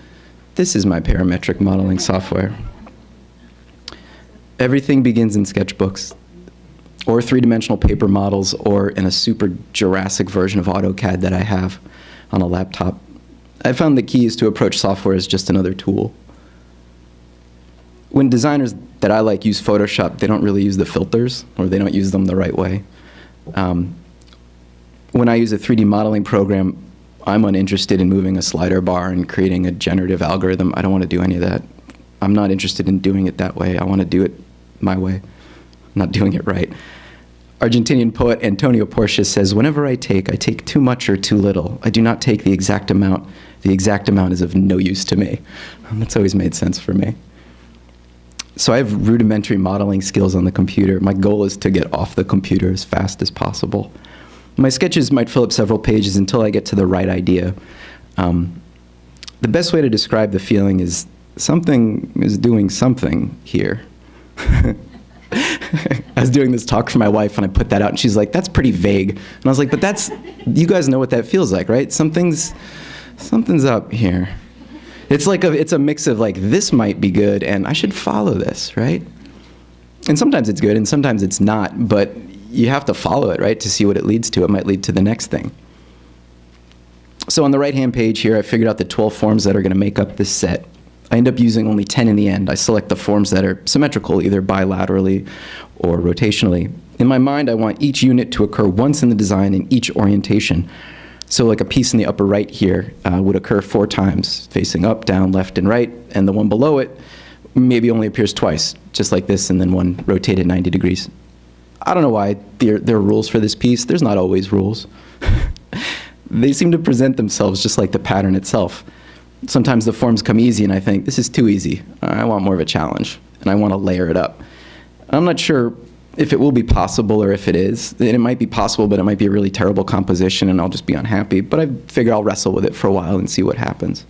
This is my parametric modeling software. Everything begins in sketchbooks, or three-dimensional paper models, or in a super Jurassic version of AutoCAD that I have on a laptop. I found the key is to approach software as just another tool. When designers that I like use Photoshop, they don't really use the filters, or they don't use them the right way. When I use a 3D modeling program, I'm uninterested in moving a slider bar and creating a generative algorithm. I don't want to do any of that. I'm not interested in doing it that way. I want to do it my way. I'm not doing it right. Argentinian poet Antonio Porcia says, whenever I take too much or too little. I do not take the exact amount. The exact amount is of no use to me. And that's always made sense for me. So I have rudimentary modeling skills on the computer. My goal is to get off the computer as fast as possible. My sketches might fill up several pages until I get to the right idea. The best way to describe the feeling is something is doing something here. I was doing this talk for my wife, and I put that out, and she's like, that's pretty vague. And I was like, but you guys know what that feels like, right? Something's up here. It's a mix of like, this might be good, and I should follow this, right? And sometimes it's good, and sometimes it's not, but you have to follow it, right, to see what it leads to. It might lead to the next thing. So on the right-hand page here, I figured out the 12 forms that are going to make up this set. I end up using only 10 in the end. I select the forms that are symmetrical, either bilaterally or rotationally. In my mind, I want each unit to occur once in the design in each orientation. So like a piece in the upper right here would occur 4 times, facing up, down, left, and right, and the one below it maybe only appears twice, just like this, and then one rotated 90 degrees. I don't know why there are rules for this piece. There's not always rules. They seem to present themselves just like the pattern itself. Sometimes the forms come easy, and I think, this is too easy. I want more of a challenge, and I want to layer it up. I'm not sure if it will be possible or if it is. And it might be possible, but it might be a really terrible composition, and I'll just be unhappy. But I figure I'll wrestle with it for a while and see what happens.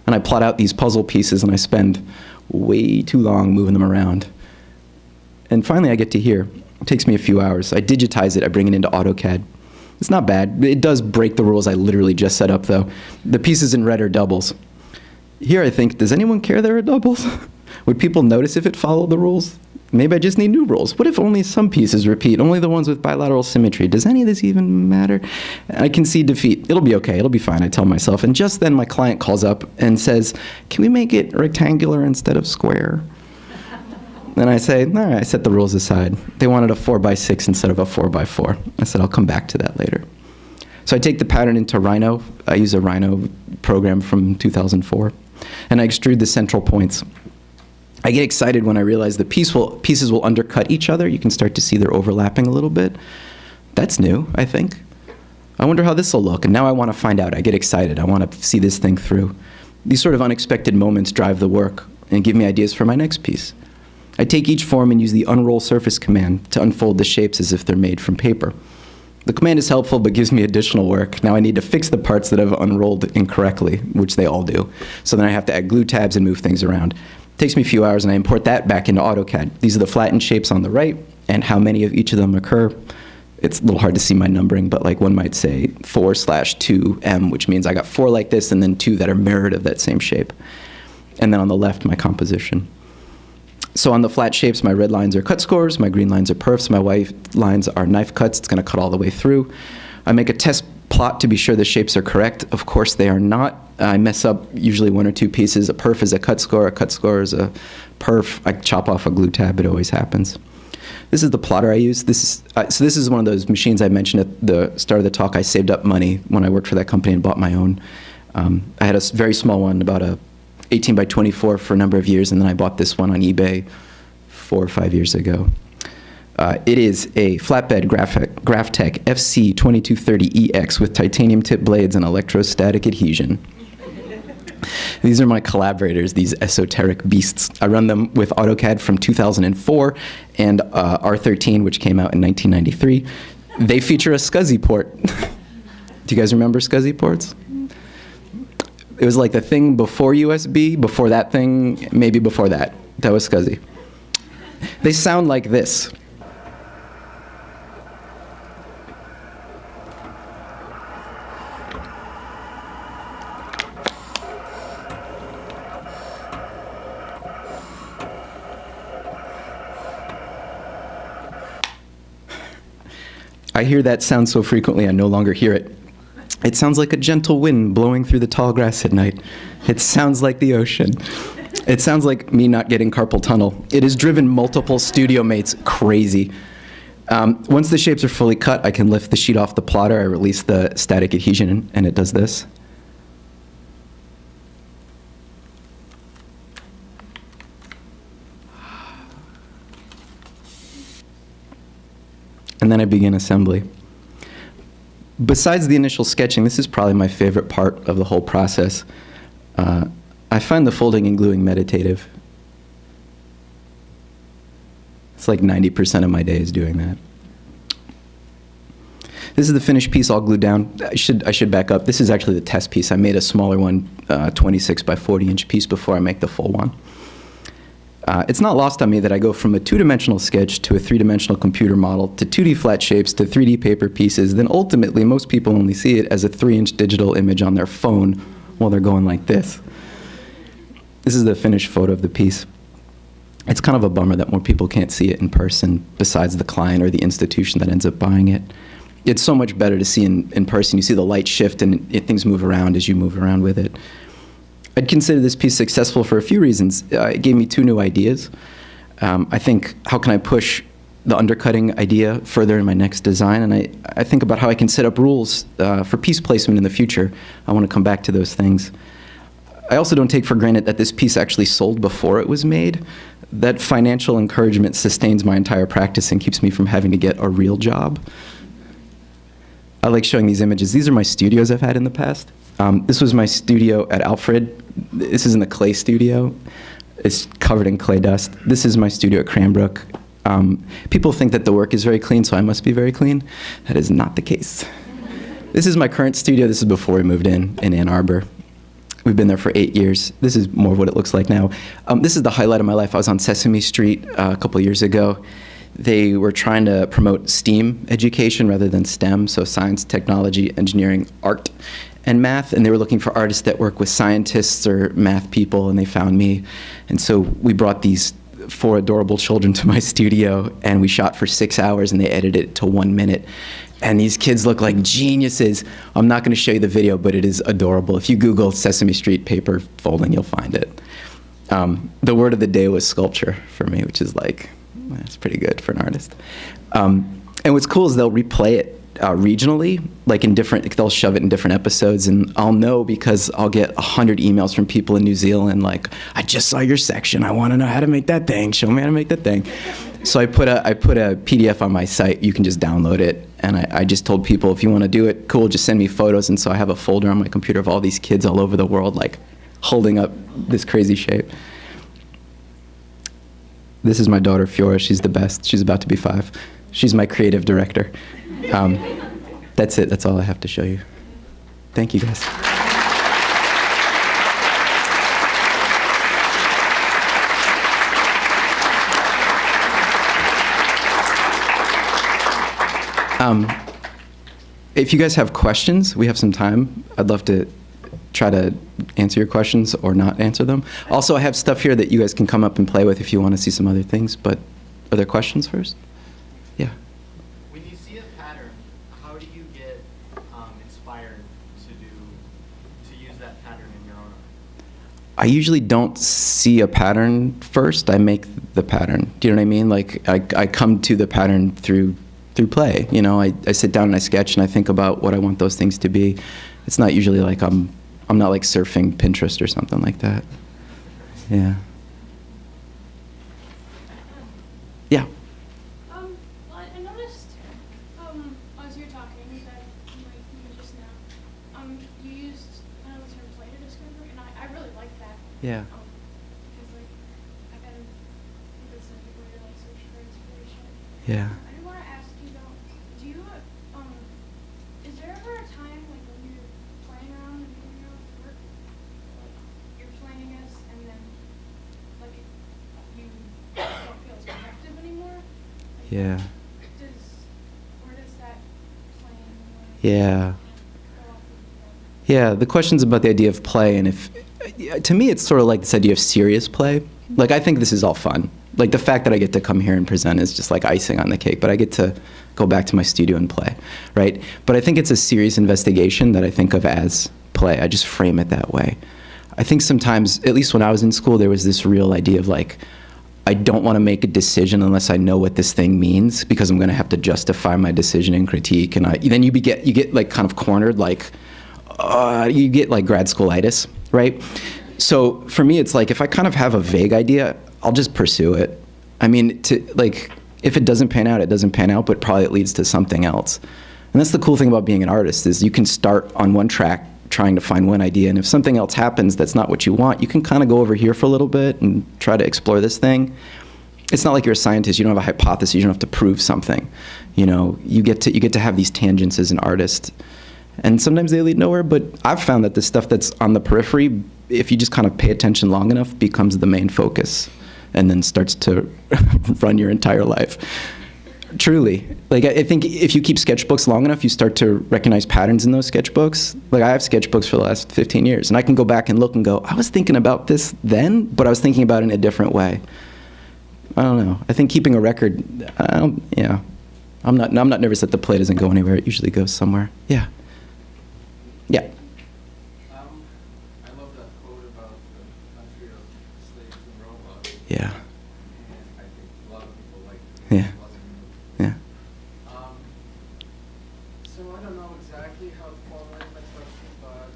And I plot out these puzzle pieces, and I spend way too long moving them around. And finally, I get to here. It takes me a few hours. I digitize it. I bring it into AutoCAD. It's not bad. It does break the rules I literally just set up, though. The pieces in red are doubles. Here I think, does anyone care there are doubles? Would people notice if it followed the rules? Maybe I just need new rules. What if only some pieces repeat, only the ones with bilateral symmetry? Does any of this even matter? I concede defeat. It'll be okay. It'll be fine, I tell myself. And just then my client calls up and says, can we make it rectangular instead of square? Then I say, all right, I set the rules aside. They wanted a 4x6 instead of a 4x4. I said, I'll come back to that later. So I take the pattern into Rhino. I use a Rhino program from 2004. And I extrude the central points. I get excited when I realize the pieces will undercut each other. You can start to see they're overlapping a little bit. That's new, I think. I wonder how this will look, and now I want to find out. I get excited. I want to see this thing through. These sort of unexpected moments drive the work and give me ideas for my next piece. I take each form and use the unroll surface command to unfold the shapes as if they're made from paper. The command is helpful but gives me additional work. Now I need to fix the parts that I've unrolled incorrectly, which they all do. So then I have to add glue tabs and move things around. It takes me a few hours and I import that back into AutoCAD. These are the flattened shapes on the right and how many of each of them occur. It's a little hard to see my numbering, but like one might say 4/2M, which means I got 4 like this and then 2 that are mirrored of that same shape. And then on the left, my composition. So on the flat shapes, my red lines are cut scores, my green lines are perfs, my white lines are knife cuts. It's going to cut all the way through. I make a test plot to be sure the shapes are correct. Of course, they are not. I mess up usually 1 or 2 pieces. A perf is a cut score is a perf. I chop off a glue tab. It always happens. This is the plotter I use. This is one of those machines I mentioned at the start of the talk. I saved up money when I worked for that company and bought my own. I had a very small one, about a 18 by 24 for a number of years, and then I bought this one on eBay 4 or 5 years ago. It is a flatbed Graphtec FC2230EX with titanium tip blades and electrostatic adhesion. These are my collaborators, these esoteric beasts. I run them with AutoCAD from 2004 and R13, which came out in 1993. They feature a SCSI port. Do you guys remember SCSI ports? It was like the thing before USB, before that thing, maybe before that. That was SCSI. They sound like this. I hear that sound so frequently I no longer hear it. It sounds like a gentle wind blowing through the tall grass at night. It sounds like the ocean. It sounds like me not getting carpal tunnel. It has driven multiple studio mates crazy. Once the shapes are fully cut, I can lift the sheet off the plotter. I release the static adhesion, and it does this. And then I begin assembly. Besides the initial sketching, this is probably my favorite part of the whole process. I find the folding and gluing meditative. It's like 90% of my day is doing that. This is the finished piece all glued down. I should back up. This is actually the test piece. I made a smaller one, 26 by 40 inch piece before I make the full one. It's not lost on me that I go from a 2-dimensional sketch to a 3-dimensional computer model to 2D flat shapes to 3D paper pieces. Then ultimately, most people only see it as a 3-inch digital image on their phone while they're going like this. This is the finished photo of the piece. It's kind of a bummer that more people can't see it in person besides the client or the institution that ends up buying it. It's so much better to see in person. You see the light shift and things move around as you move around with it. I'd consider this piece successful for a few reasons. It gave me 2 new ideas. I think, how can I push the undercutting idea further in my next design? And I think about how I can set up rules for piece placement in the future. I want to come back to those things. I also don't take for granted that this piece actually sold before it was made. That financial encouragement sustains my entire practice and keeps me from having to get a real job. I like showing these images. These are my studios I've had in the past. This was my studio at Alfred. This is in the clay studio. It's covered in clay dust. This is my studio at Cranbrook. People think that the work is very clean, so I must be very clean. That is not the case. This is my current studio. This is before we moved in Ann Arbor. We've been there for 8 years. This is more of what it looks like now. This is the highlight of my life. I was on Sesame Street a couple years ago. They were trying to promote STEAM education rather than STEM, so science, technology, engineering, art, and math. And they were looking for artists that work with scientists or math people, and they found me. And so we brought these 4 adorable children to my studio, and we shot for 6 hours, and they edited it to 1 minute. And these kids look like geniuses. I'm not going to show you the video, but it is adorable. If you Google Sesame Street paper folding, you'll find it. The word of the day was sculpture for me, which is like, that's pretty good for an artist. And what's cool is they'll replay it regionally, like in different, they'll shove it in different episodes, and I'll know because I'll get 100 emails from people in New Zealand like, I just saw your section, I want to know how to make that thing, show me how to make that thing. So I put a PDF on my site, you can just download it, and I just told people, if you want to do it, cool, just send me photos. And so I have a folder on my computer of all these kids all over the world like holding up this crazy shape. This is my daughter Fiora, she's the best, she's about to be 5. She's my creative director. That's it. That's all I have to show you. Thank you, guys. If you guys have questions, we have some time. I'd love to try to answer your questions or not answer them. Also, I have stuff here that you guys can come up and play with if you want to see some other things. But are there questions first? Yeah. When you see a pattern, how do you get inspired to use that pattern in your own art? I usually don't see a pattern first. I make the pattern. Do you know what I mean? Like I come to the pattern through play. You know, I sit down and I sketch and I think about what I want those things to be. It's not usually like I'm not like surfing Pinterest or something like that. Yeah. Yeah. Well, I noticed, as you were talking, that like even just now, you used the term play to discover, and I really like that. Yeah. Because like I kind of think that some people are like search for inspiration. Yeah. I do want to ask you though, do you is there ever a time like when you're playing around and doing your own work, like you're playing as, and then like you don't feel as effective anymore? Like, Yeah. where does that playing Yeah. go off of? Yeah, the question's about the idea of play, and if, to me, it's sort of like this idea of serious play. Like, I think this is all fun. Like, the fact that I get to come here and present is just like icing on the cake, but I get to go back to my studio and play, right? But I think it's a serious investigation that I think of as play. I just frame it that way. I think sometimes, at least when I was in school, there was this real idea of like, I don't want to make a decision unless I know what this thing means, because I'm going to have to justify my decision and critique. And then you get like kind of cornered, like you get like grad schoolitis, right? So for me, it's like if I kind of have a vague idea, I'll just pursue it. I mean, if it doesn't pan out, it doesn't pan out, but probably it leads to something else. And that's the cool thing about being an artist, is you can start on one track trying to find one idea, and if something else happens that's not what you want, you can kind of go over here for a little bit and try to explore this thing. It's not like you're a scientist. You don't have a hypothesis. You don't have to prove something. You know, you get to have these tangents as an artist, and sometimes they lead nowhere. But I've found that the stuff that's on the periphery, if you just kind of pay attention long enough, becomes the main focus, and then starts to run your entire life. Truly. Like, I think if you keep sketchbooks long enough, you start to recognize patterns in those sketchbooks. Like, I have sketchbooks for the last 15 years, and I can go back and look and go, I was thinking about this then, but I was thinking about it in a different way. I don't know. I think keeping a record, I'm not nervous that the play doesn't go anywhere. It usually goes somewhere. Yeah. Yeah. I love that quote about the country of slaves and robots. Yeah. And I think a lot of people like it. Yeah. Yeah. So I don't know exactly how to formulate my question, but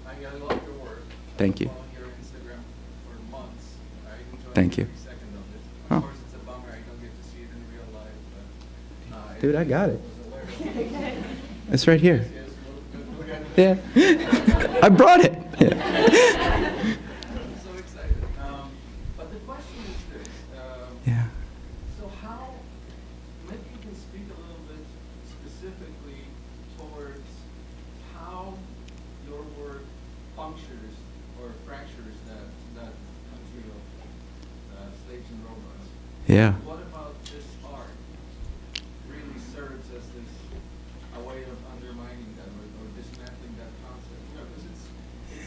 I love your work. Thank you. I've been following your Instagram for months. I enjoy Thank you. every second of it. Oh. Of course, it's a bummer I don't get to see it in real life, but Dude, I got it. was hilarious. It's right here. Yes, look at it. Yeah. I brought it. Yeah. I'm so excited. But the question is this. Yeah. So how, maybe you can speak a little bit specifically towards how your work punctures or fractures that country of slaves and robots. Yeah. What about this art really serves as this, a way of undermining that or dismantling that concept? You know, because it's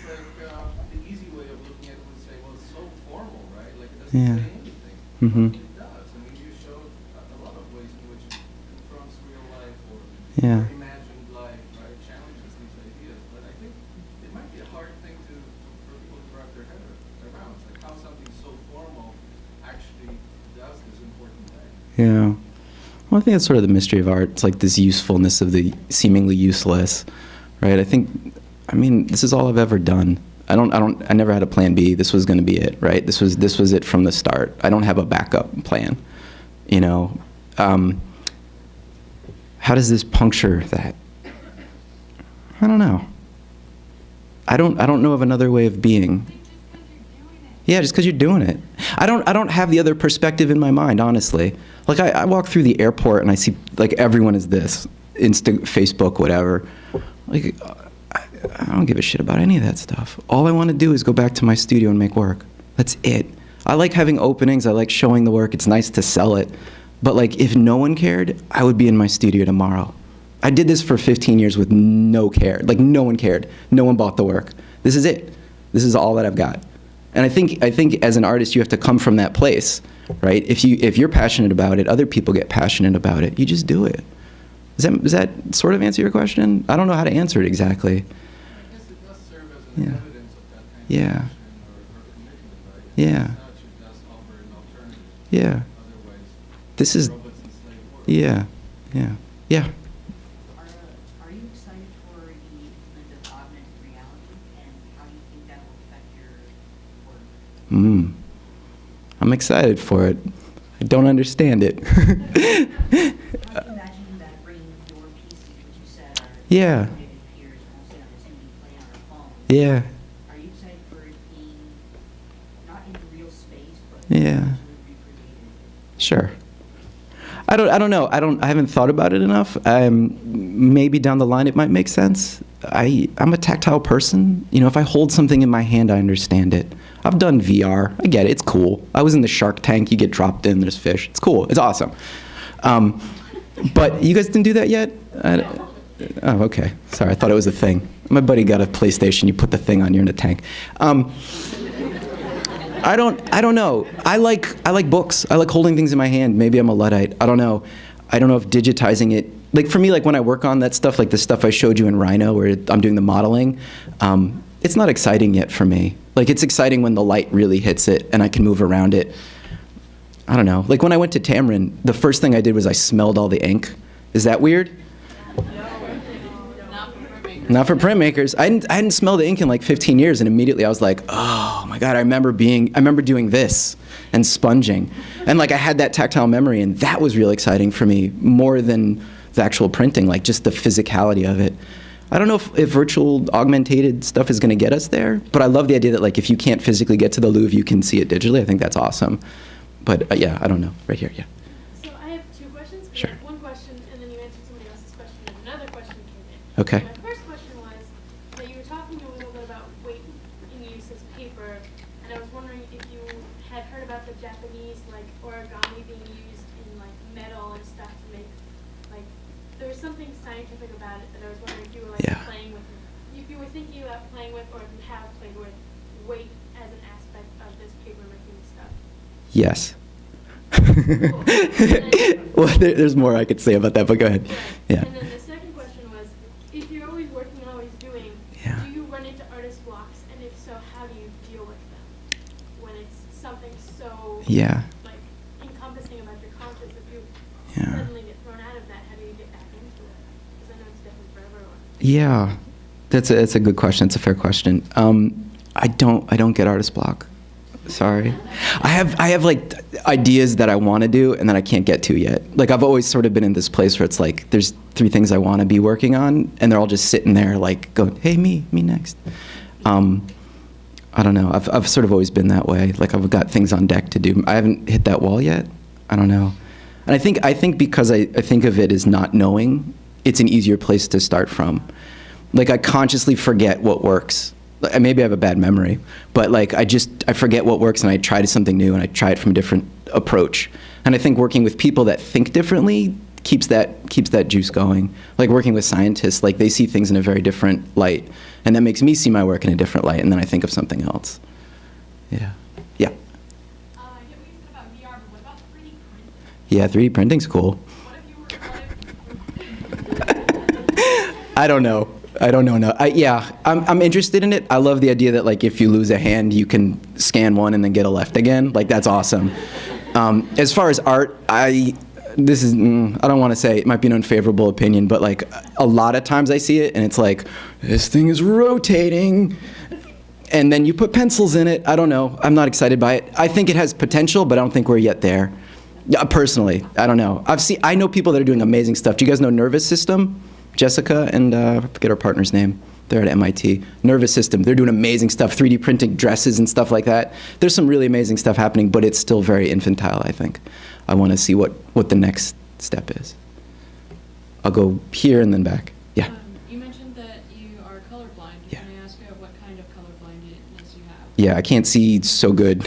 like the easy way of looking at it would say, well, it's so formal, right? Like it doesn't Yeah. say anything. Mhm. But it does. I mean, you showed a lot of ways in which it confronts real life or Yeah. imagined life, right? Challenges these ideas. But I think it might be a hard thing for people to wrap their head around. It's like how something so formal actually does this important thing. Yeah. Well, I think that's sort of the mystery of art. It's like this usefulness of the seemingly useless, right? I mean, this is all I've ever done. I never had a plan B. This was going to be it, right? This was it from the start. I don't have a backup plan, you know. How does this puncture that? I don't know. I don't know of another way of being. Yeah, just because you're doing it. I don't have the other perspective in my mind, honestly. Like I walk through the airport and I see like everyone is this, Insta, Facebook, whatever. Like I don't give a shit about any of that stuff. All I want to do is go back to my studio and make work. That's it. I like having openings. I like showing the work. It's nice to sell it. But like if no one cared, I would be in my studio tomorrow. I did this for 15 years with no care. Like no one cared. No one bought the work. This is it. This is all that I've got. And I think as an artist, you have to come from that place, right? If you're passionate about it, other people get passionate about it. You just do it. Does that sort of answer your question? I don't know how to answer it exactly. I guess it does serve as an Yeah. evidence of that kind of Yeah. passion or commitment, right? Yeah. It's not you just offer an alternative. Yeah. Otherwise, This is, robots and slave work. yeah, yeah. Are you excited for the implement of augmented reality, and how do you think that will affect your work? I'm excited for it. I don't understand it. How do you imagine that bringing your pieces, which you said are Yeah. coded in peers, mostly on the 2D plane on our phone? Yeah, Are you excited for it being not in real space, but Yeah. recreated? sure. I don't know. I haven't thought about it enough. Maybe down the line it might make sense. I'm a tactile person. You know, if I hold something in my hand, I understand it. I've done VR. I get it. It's cool. I was in the Shark Tank. You get dropped in. There's fish. It's cool. It's awesome. But you guys didn't do that yet? Oh, okay. Sorry. I thought it was a thing. My buddy got a PlayStation. You put the thing on. You're in a tank. I don't know. I like books. I like holding things in my hand. Maybe I'm a Luddite. I don't know. I don't know if digitizing it, like for me, like when I work on that stuff, like the stuff I showed you in Rhino where I'm doing the modeling, it's not exciting yet for me. Like it's exciting when the light really hits it and I can move around it. I don't know. Like when I went to Tamron, the first thing I did was I smelled all the ink. Is that weird? Not for printmakers. I hadn't smelled the ink in like 15 years, and immediately I was like, oh my God, I remember doing this and sponging. And like I had that tactile memory, and that was really exciting for me, more than the actual printing, like just the physicality of it. I don't know if virtual augmented stuff is gonna get us there, but I love the idea that like if you can't physically get to the Louvre, you can see it digitally. I think that's awesome. But yeah, I don't know. Right here, yeah. So I have two questions. Sure. I have one question, and then you answered somebody else's question, and another question came in. Okay. My first question was that you were talking a little bit about weight in use as paper, and I was wondering if you had heard about the Japanese like origami being used in like metal and stuff to make like there was something scientific about it that I was wondering if you were like Yeah. playing with, if you were thinking about playing with, or if you have played with weight as an aspect of this paper making stuff. Yes. Well, there's more I could say about that, but go ahead. Right. Yeah. And then the second question was, if you're always working and always doing, Yeah. do you run into artist blocks? And if so, how do you deal with them? When it's something so Yeah. like encompassing about your conscious, if you Yeah. suddenly get thrown out of that, how do you get back into it? Because I know it's different for everyone. Yeah, that's a good question. It's a fair question. I don't get artist block. Sorry, I have like ideas that I want to do and that I can't get to yet. Like I've always sort of been in this place where it's like there's 3 things I want to be working on, and they're all just sitting there like going, hey, me next. I don't know. I've sort of always been that way. Like I've got things on deck to do. I haven't hit that wall yet. I don't know. And I think because I think of it as not knowing, it's an easier place to start from. Like I consciously forget what works. Like, maybe I have a bad memory, but like I forget what works and I try something new and I try it from a different approach. And I think working with people that think differently keeps that juice going. Like working with scientists, like they see things in a very different light, and that makes me see my work in a different light, and then I think of something else. Yeah. Yeah. I get what you said about VR, but what about 3D printing? Yeah, 3D printing's cool. What if you were, I don't know. No. I'm interested in it. I love the idea that like if you lose a hand, you can scan one and then get a left again. Like that's awesome. As far as art, this is, I don't want to say, it might be an unfavorable opinion, but like a lot of times I see it and it's like, this thing is rotating. And then you put pencils in it. I don't know. I'm not excited by it. I think it has potential, but I don't think we're yet there. Yeah, personally, I don't know. I know people that are doing amazing stuff. Do you guys know Nervous System? Jessica and I forget her partner's name. They're at MIT. Nervous System. They're doing amazing stuff, 3D printing dresses and stuff like that. There's some really amazing stuff happening, but it's still very infantile, I think. I want to see what the next step is. I'll go here and then back. Yeah. You mentioned that you are colorblind. Yeah. Can I ask what kind of colorblindness you have? Yeah, I can't see so good.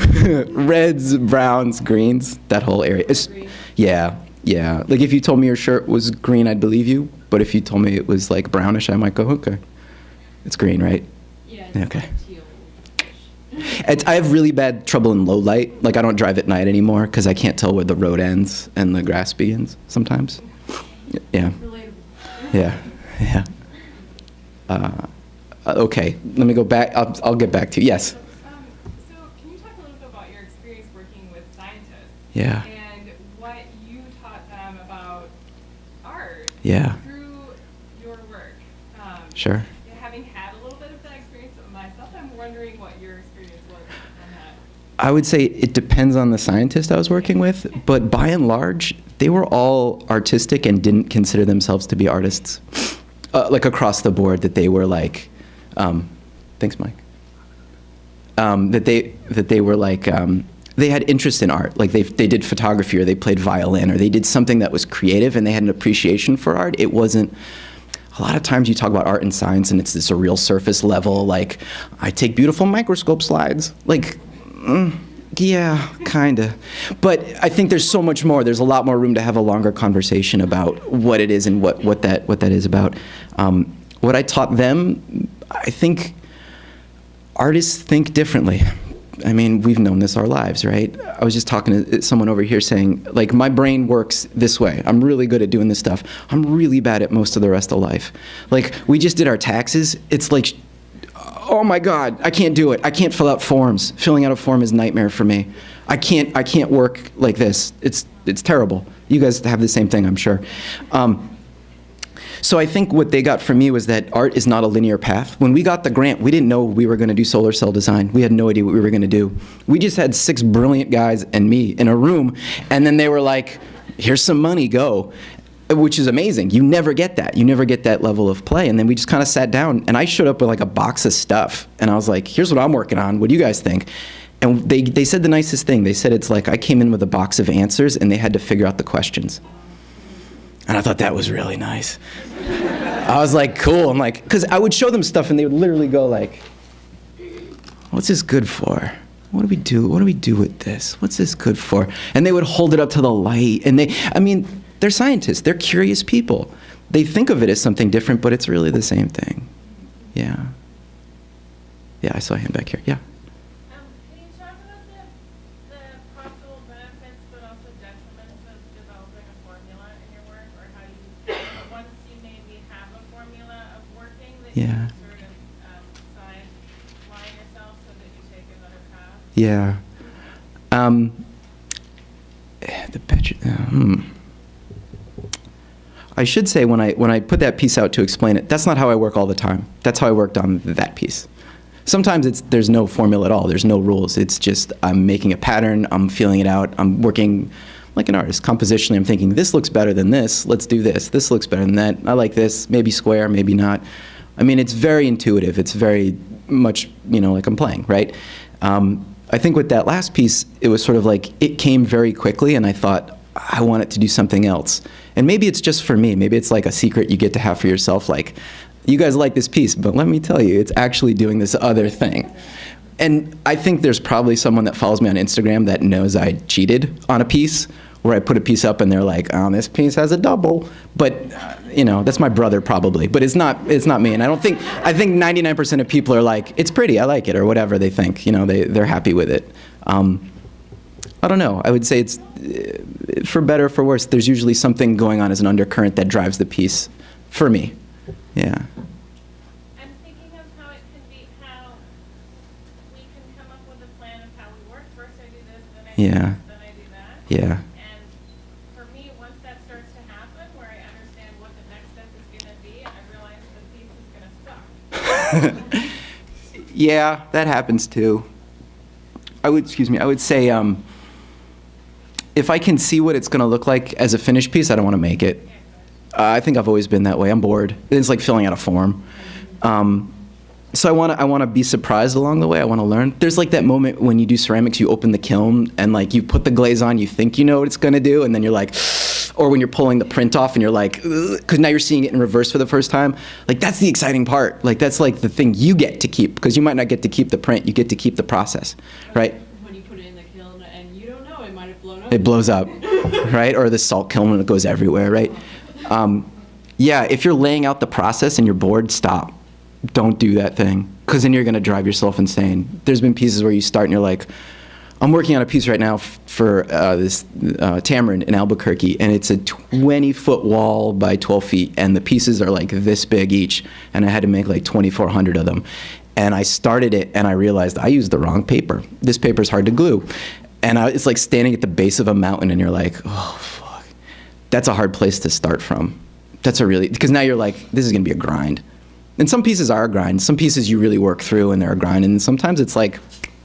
Reds, browns, greens, that whole area. Green. Yeah. Like if you told me your shirt was green, I'd believe you. But if you told me it was like brownish, I might go, okay. It's green, right? Yeah, it's Okay. like teal-ish. I have really bad trouble in low light. Like I don't drive at night anymore because I can't tell where the road ends and the grass begins sometimes. Yeah. Relatable. Yeah. Okay, let me go back. I'll get back to you. Yes. So can you talk a little bit about your experience working with scientists? Yeah. And what you taught them about art Yeah. through your work? Sure. Having had a little bit of that experience myself, I'm wondering what your experience was on that. I would say it depends on the scientist I was working with, but by and large, they were all artistic and didn't consider themselves to be artists. Like across the board, that they were like, thanks, Mike. That they were like, they had interest in art. Like they did photography or they played violin or they did something that was creative and they had an appreciation for art. It wasn't. A lot of times you talk about art and science and it's this a real surface level, like, I take beautiful microscope slides. Like, yeah, kinda. But I think there's so much more. There's a lot more room to have a longer conversation about what it is and what that is about. What I taught them, I think artists think differently. I mean, we've known this our lives, right? I was just talking to someone over here saying, like, my brain works this way. I'm really good at doing this stuff. I'm really bad at most of the rest of life. Like, we just did our taxes. It's like, oh my God, I can't do it. I can't fill out forms. Filling out a form is a nightmare for me. I can't work like this. It's terrible. You guys have the same thing, I'm sure. So I think what they got from me was that art is not a linear path. When we got the grant, we didn't know we were going to do solar cell design. We had no idea what we were going to do. We just had 6 brilliant guys and me in a room, and then they were like, here's some money, go. Which is amazing. You never get that. You never get that level of play. And then we just kind of sat down, and I showed up with like a box of stuff, and I was like, here's what I'm working on. What do you guys think? And they said the nicest thing. They said it's like I came in with a box of answers, and they had to figure out the questions. And I thought that was really nice. I was like, cool. I'm like, because I would show them stuff and they would literally go like, what's this good for? What do we do? What do we do with this? What's this good for? And they would hold it up to the light. And they're scientists. They're curious people. They think of it as something different, but it's really the same thing. Yeah. Yeah, I saw a hand back here. Yeah. Can you talk about the possible benefits but also detriments of developing a formula in your work, or how you, once you maybe have a formula of working, that you Yeah. sort of sideline yourself so that you take another path? Yeah. I should say when I put that piece out to explain it, that's not how I work all the time. That's how I worked on that piece. Sometimes there's no formula at all. There's no rules. It's just I'm making a pattern. I'm feeling it out. I'm working like an artist. Compositionally, I'm thinking, this looks better than this. Let's do this. This looks better than that. I like this. Maybe square, maybe not. I mean, it's very intuitive. It's very much, like I'm playing, right? I think with that last piece, it was sort of like it came very quickly, and I thought, I want it to do something else. And maybe it's just for me. Maybe it's like a secret you get to have for yourself, like, you guys like this piece, but let me tell you, it's actually doing this other thing. And I think there's probably someone that follows me on Instagram that knows I cheated on a piece, where I put a piece up and they're like, oh, this piece has a double. But, that's my brother probably. But it's not me. And I think 99% of people are like, it's pretty, I like it, or whatever they think. They're happy with it. I don't know. I would say it's, for better or for worse, there's usually something going on as an undercurrent that drives the piece, for me. Yeah. I'm thinking of how we can come up with a plan of how we work. First I do this, then I do Yeah. this, then I do that. Yeah. And for me, once Yeah, that happens too. I would say, if I can see what it's going to look like as a finished piece, I don't want to make it. I think I've always been that way. I'm bored. It's like filling out a form. So I want to be surprised along the way. I want to learn. There's like that moment when you do ceramics, you open the kiln and like you put the glaze on, you think you know what it's going to do, and then you're like, or when you're pulling the print off and you're like, because now you're seeing it in reverse for the first time. Like that's the exciting part. Like that's like the thing you get to keep, because you might not get to keep the print, you get to keep the process, right? When you put it in the kiln and you don't know, it might have blown up. It blows up, right? Or the salt kiln and it goes everywhere, right? Yeah, if you're laying out the process and you're bored, stop. Don't do that thing, because then you're going to drive yourself insane. There's been pieces where you start and you're like, I'm working on a piece right now for this tamarind in Albuquerque, and it's a 20-foot wall by 12 feet, and the pieces are like this big each, and I had to make like 2,400 of them. And I started it, and I realized I used the wrong paper. This paper's hard to glue. And it's like standing at the base of a mountain, and you're like, oh, fuck. That's a hard place to start from. Because now you're like, this is going to be a grind. And some pieces are a grind. Some pieces you really work through and they're a grind. And sometimes it's like,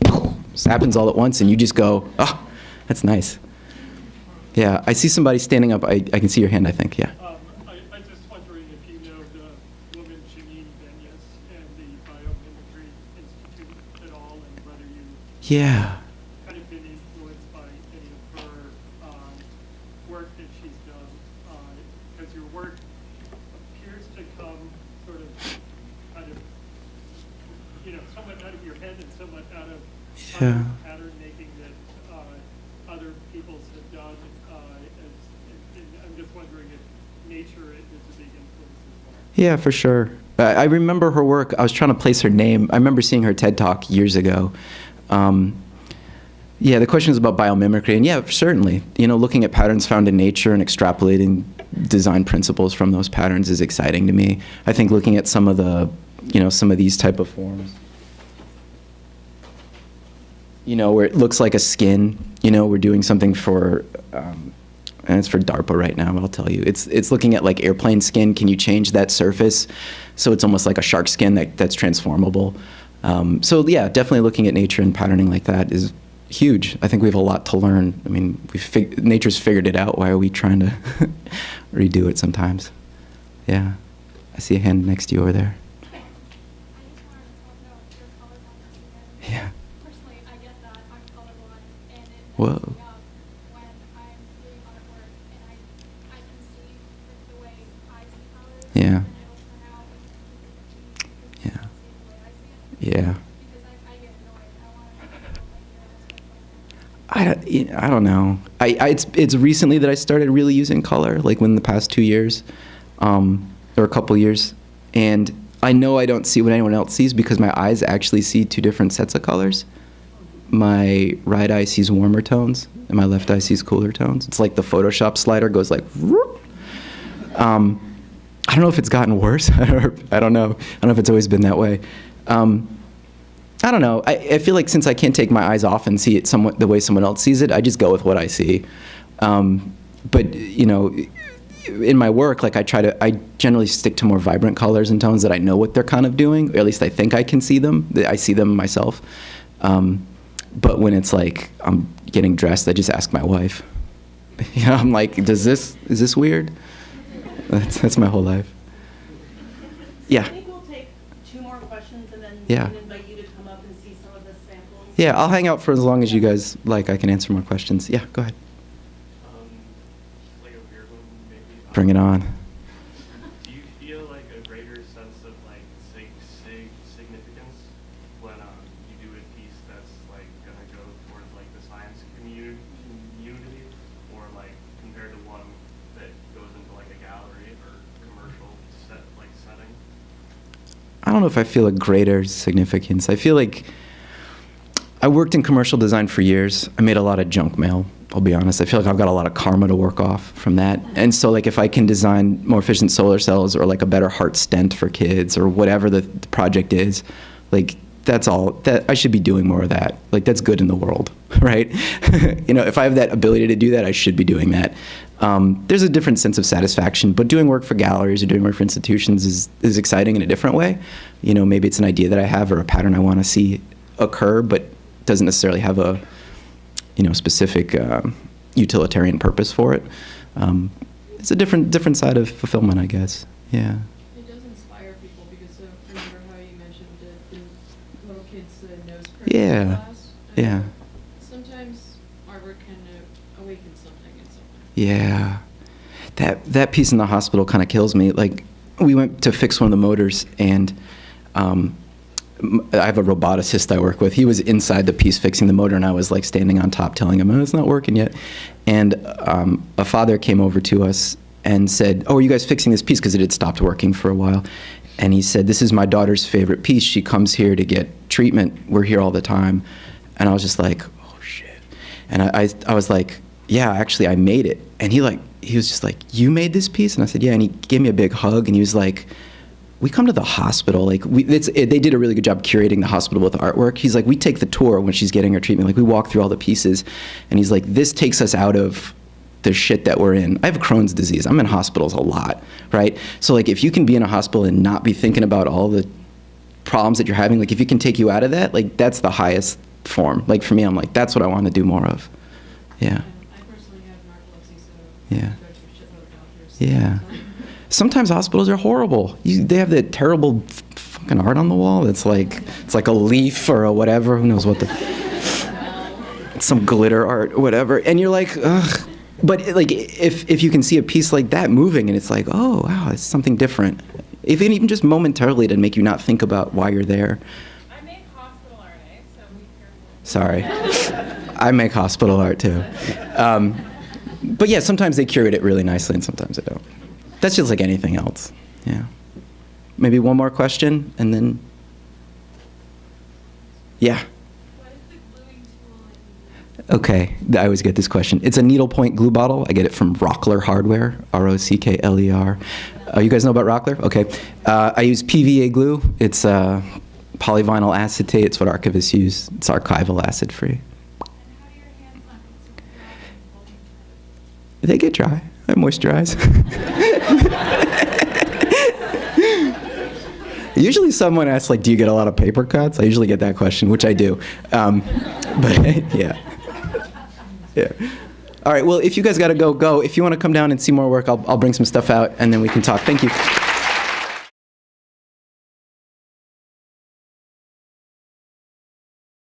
it happens all at once and you just go, oh, that's nice. Yeah, I see somebody standing up. I can see your hand, I think, yeah. I'm just wondering if you know the woman Janine Benyus and the Biomimicry Institute at all, and whether you Yeah. kind of been influenced by any of her work that she's done, because your work appears to come sort of kind of, somewhat out of your head and somewhat out of Yeah. pattern making that other peoples have done. And I'm just wondering if nature is a big influence as well. Yeah, for sure. I remember her work. I was trying to place her name. I remember seeing her TED Talk years ago. Yeah, the question was about biomimicry, and yeah, certainly. Looking at patterns found in nature and extrapolating design principles from those patterns is exciting to me. I think looking at some of these type of forms, where it looks like a skin, we're doing something for, and it's for DARPA right now, I'll tell you. It's looking at like airplane skin. Can you change that surface so it's almost like a shark skin that's transformable? So yeah, definitely looking at nature and patterning like that is huge. I think we have a lot to learn. I mean, nature's figured it out. Why are we trying to redo it sometimes? Yeah. I see a hand next to you over there. I just wanted to know if you're colorblind again. Yeah. Personally, I get that I'm colorblind, and it Whoa. messes me up when I'm doing artwork and I can see the way I see colors. Yeah. And it'll turn out because Yeah. you don't see the way I see it. Yeah. Because I get annoyed. I want to make it like I don't know. It's recently that I started really using color, like within the past 2 years, or a couple years. And I know I don't see what anyone else sees because my eyes actually see two different sets of colors. My right eye sees warmer tones, and my left eye sees cooler tones. It's like the Photoshop slider goes like, whoop. I don't know if it's gotten worse. I don't know. I don't know if it's always been that way. I don't know. I feel like since I can't take my eyes off and see it somewhat the way someone else sees it, I just go with what I see. But in my work, like I generally stick to more vibrant colors and tones that I know what they're kind of doing, or at least I think I can see them. I see them myself. But when it's like I'm getting dressed, I just ask my wife. I'm like, is this weird? That's my whole life. Yeah. I think we'll take 2 more questions and then Yeah. we can invite you to come up and see some of the samples. Yeah, I'll hang out for as long as you guys like. I can answer more questions. Yeah, go ahead. Like a weird one, maybe. Bring it on. Do you feel like a greater sense of like significance when you do a piece that's like gonna go towards like the science community, or like compared to one that goes into like a gallery or commercial setting? I don't know if I feel a greater significance. I feel like I worked in commercial design for years. I made a lot of junk mail, I'll be honest. I feel like I've got a lot of karma to work off from that. And so like if I can design more efficient solar cells or like a better heart stent for kids or whatever the project is, like that's all, that I should be doing more of that. Like that's good in the world, right? If I have that ability to do that, I should be doing that. there's a different sense of satisfaction, but doing work for galleries or doing work for institutions is exciting in a different way. You know, maybe it's an idea that I have or a pattern I want to see occur, but doesn't necessarily have a, you know, specific utilitarian purpose for it. It's a different side of fulfillment, I guess. Yeah. It does inspire people because remember how you mentioned the little kids' nose Yeah. class? Yeah. Sometimes artwork can awaken something in someone. Yeah. That piece in the hospital kind of kills me. Like, we went to fix one of the motors, and I have a roboticist I work with. He was inside the piece fixing the motor, and I was like standing on top telling him, oh, it's not working yet. And a father came over to us and said, oh, are you guys fixing this piece? Because it had stopped working for a while. And he said, this is my daughter's favorite piece. She comes here to get treatment. We're here all the time. And I was just like, oh, shit. And I was like, yeah, actually, I made it. And he was just like, you made this piece? And I said, yeah. And he gave me a big hug, and he was like, we come to the hospital, like, they did a really good job curating the hospital with artwork. He's like, we take the tour when she's getting her treatment. Like, we walk through all the pieces. And he's like, this takes us out of the shit that we're in. I have Crohn's disease. I'm in hospitals a lot, right? So, like, if you can be in a hospital and not be thinking about all the problems that you're having, like, if you can take you out of that, like, that's the highest form. Like, for me, I'm like, that's what I want to do more of. Yeah. I personally have narcolepsy, so Yeah. I go to a shitload of doctors. Yeah. Sometimes hospitals are horrible. They have that terrible fucking art on the wall. It's like a leaf or a whatever. Who knows what some glitter art, whatever. And you're like, ugh. But like, if you can see a piece like that moving, and it's like, oh wow, it's something different. Even just momentarily to make you not think about why you're there. I make hospital art, so be careful. Sorry, I make hospital art too. But yeah, sometimes they curate it really nicely, and sometimes they don't. That's just like anything else. Yeah. Maybe one more question, and then. Yeah. What is the gluing tool? Okay, I always get this question. It's a needlepoint glue bottle. I get it from Rockler Hardware, Rockler. You guys know about Rockler? Okay. I use PVA glue. It's polyvinyl acetate. It's what archivists use. It's archival acid-free. And how do your hands not get super dry and holding it? They get dry. I moisturize. Usually someone asks, like, do you get a lot of paper cuts? I usually get that question, which I do. But, yeah. Yeah. All right, well, if you guys got to go. If you want to come down and see more work, I'll bring some stuff out, and then we can talk. Thank you.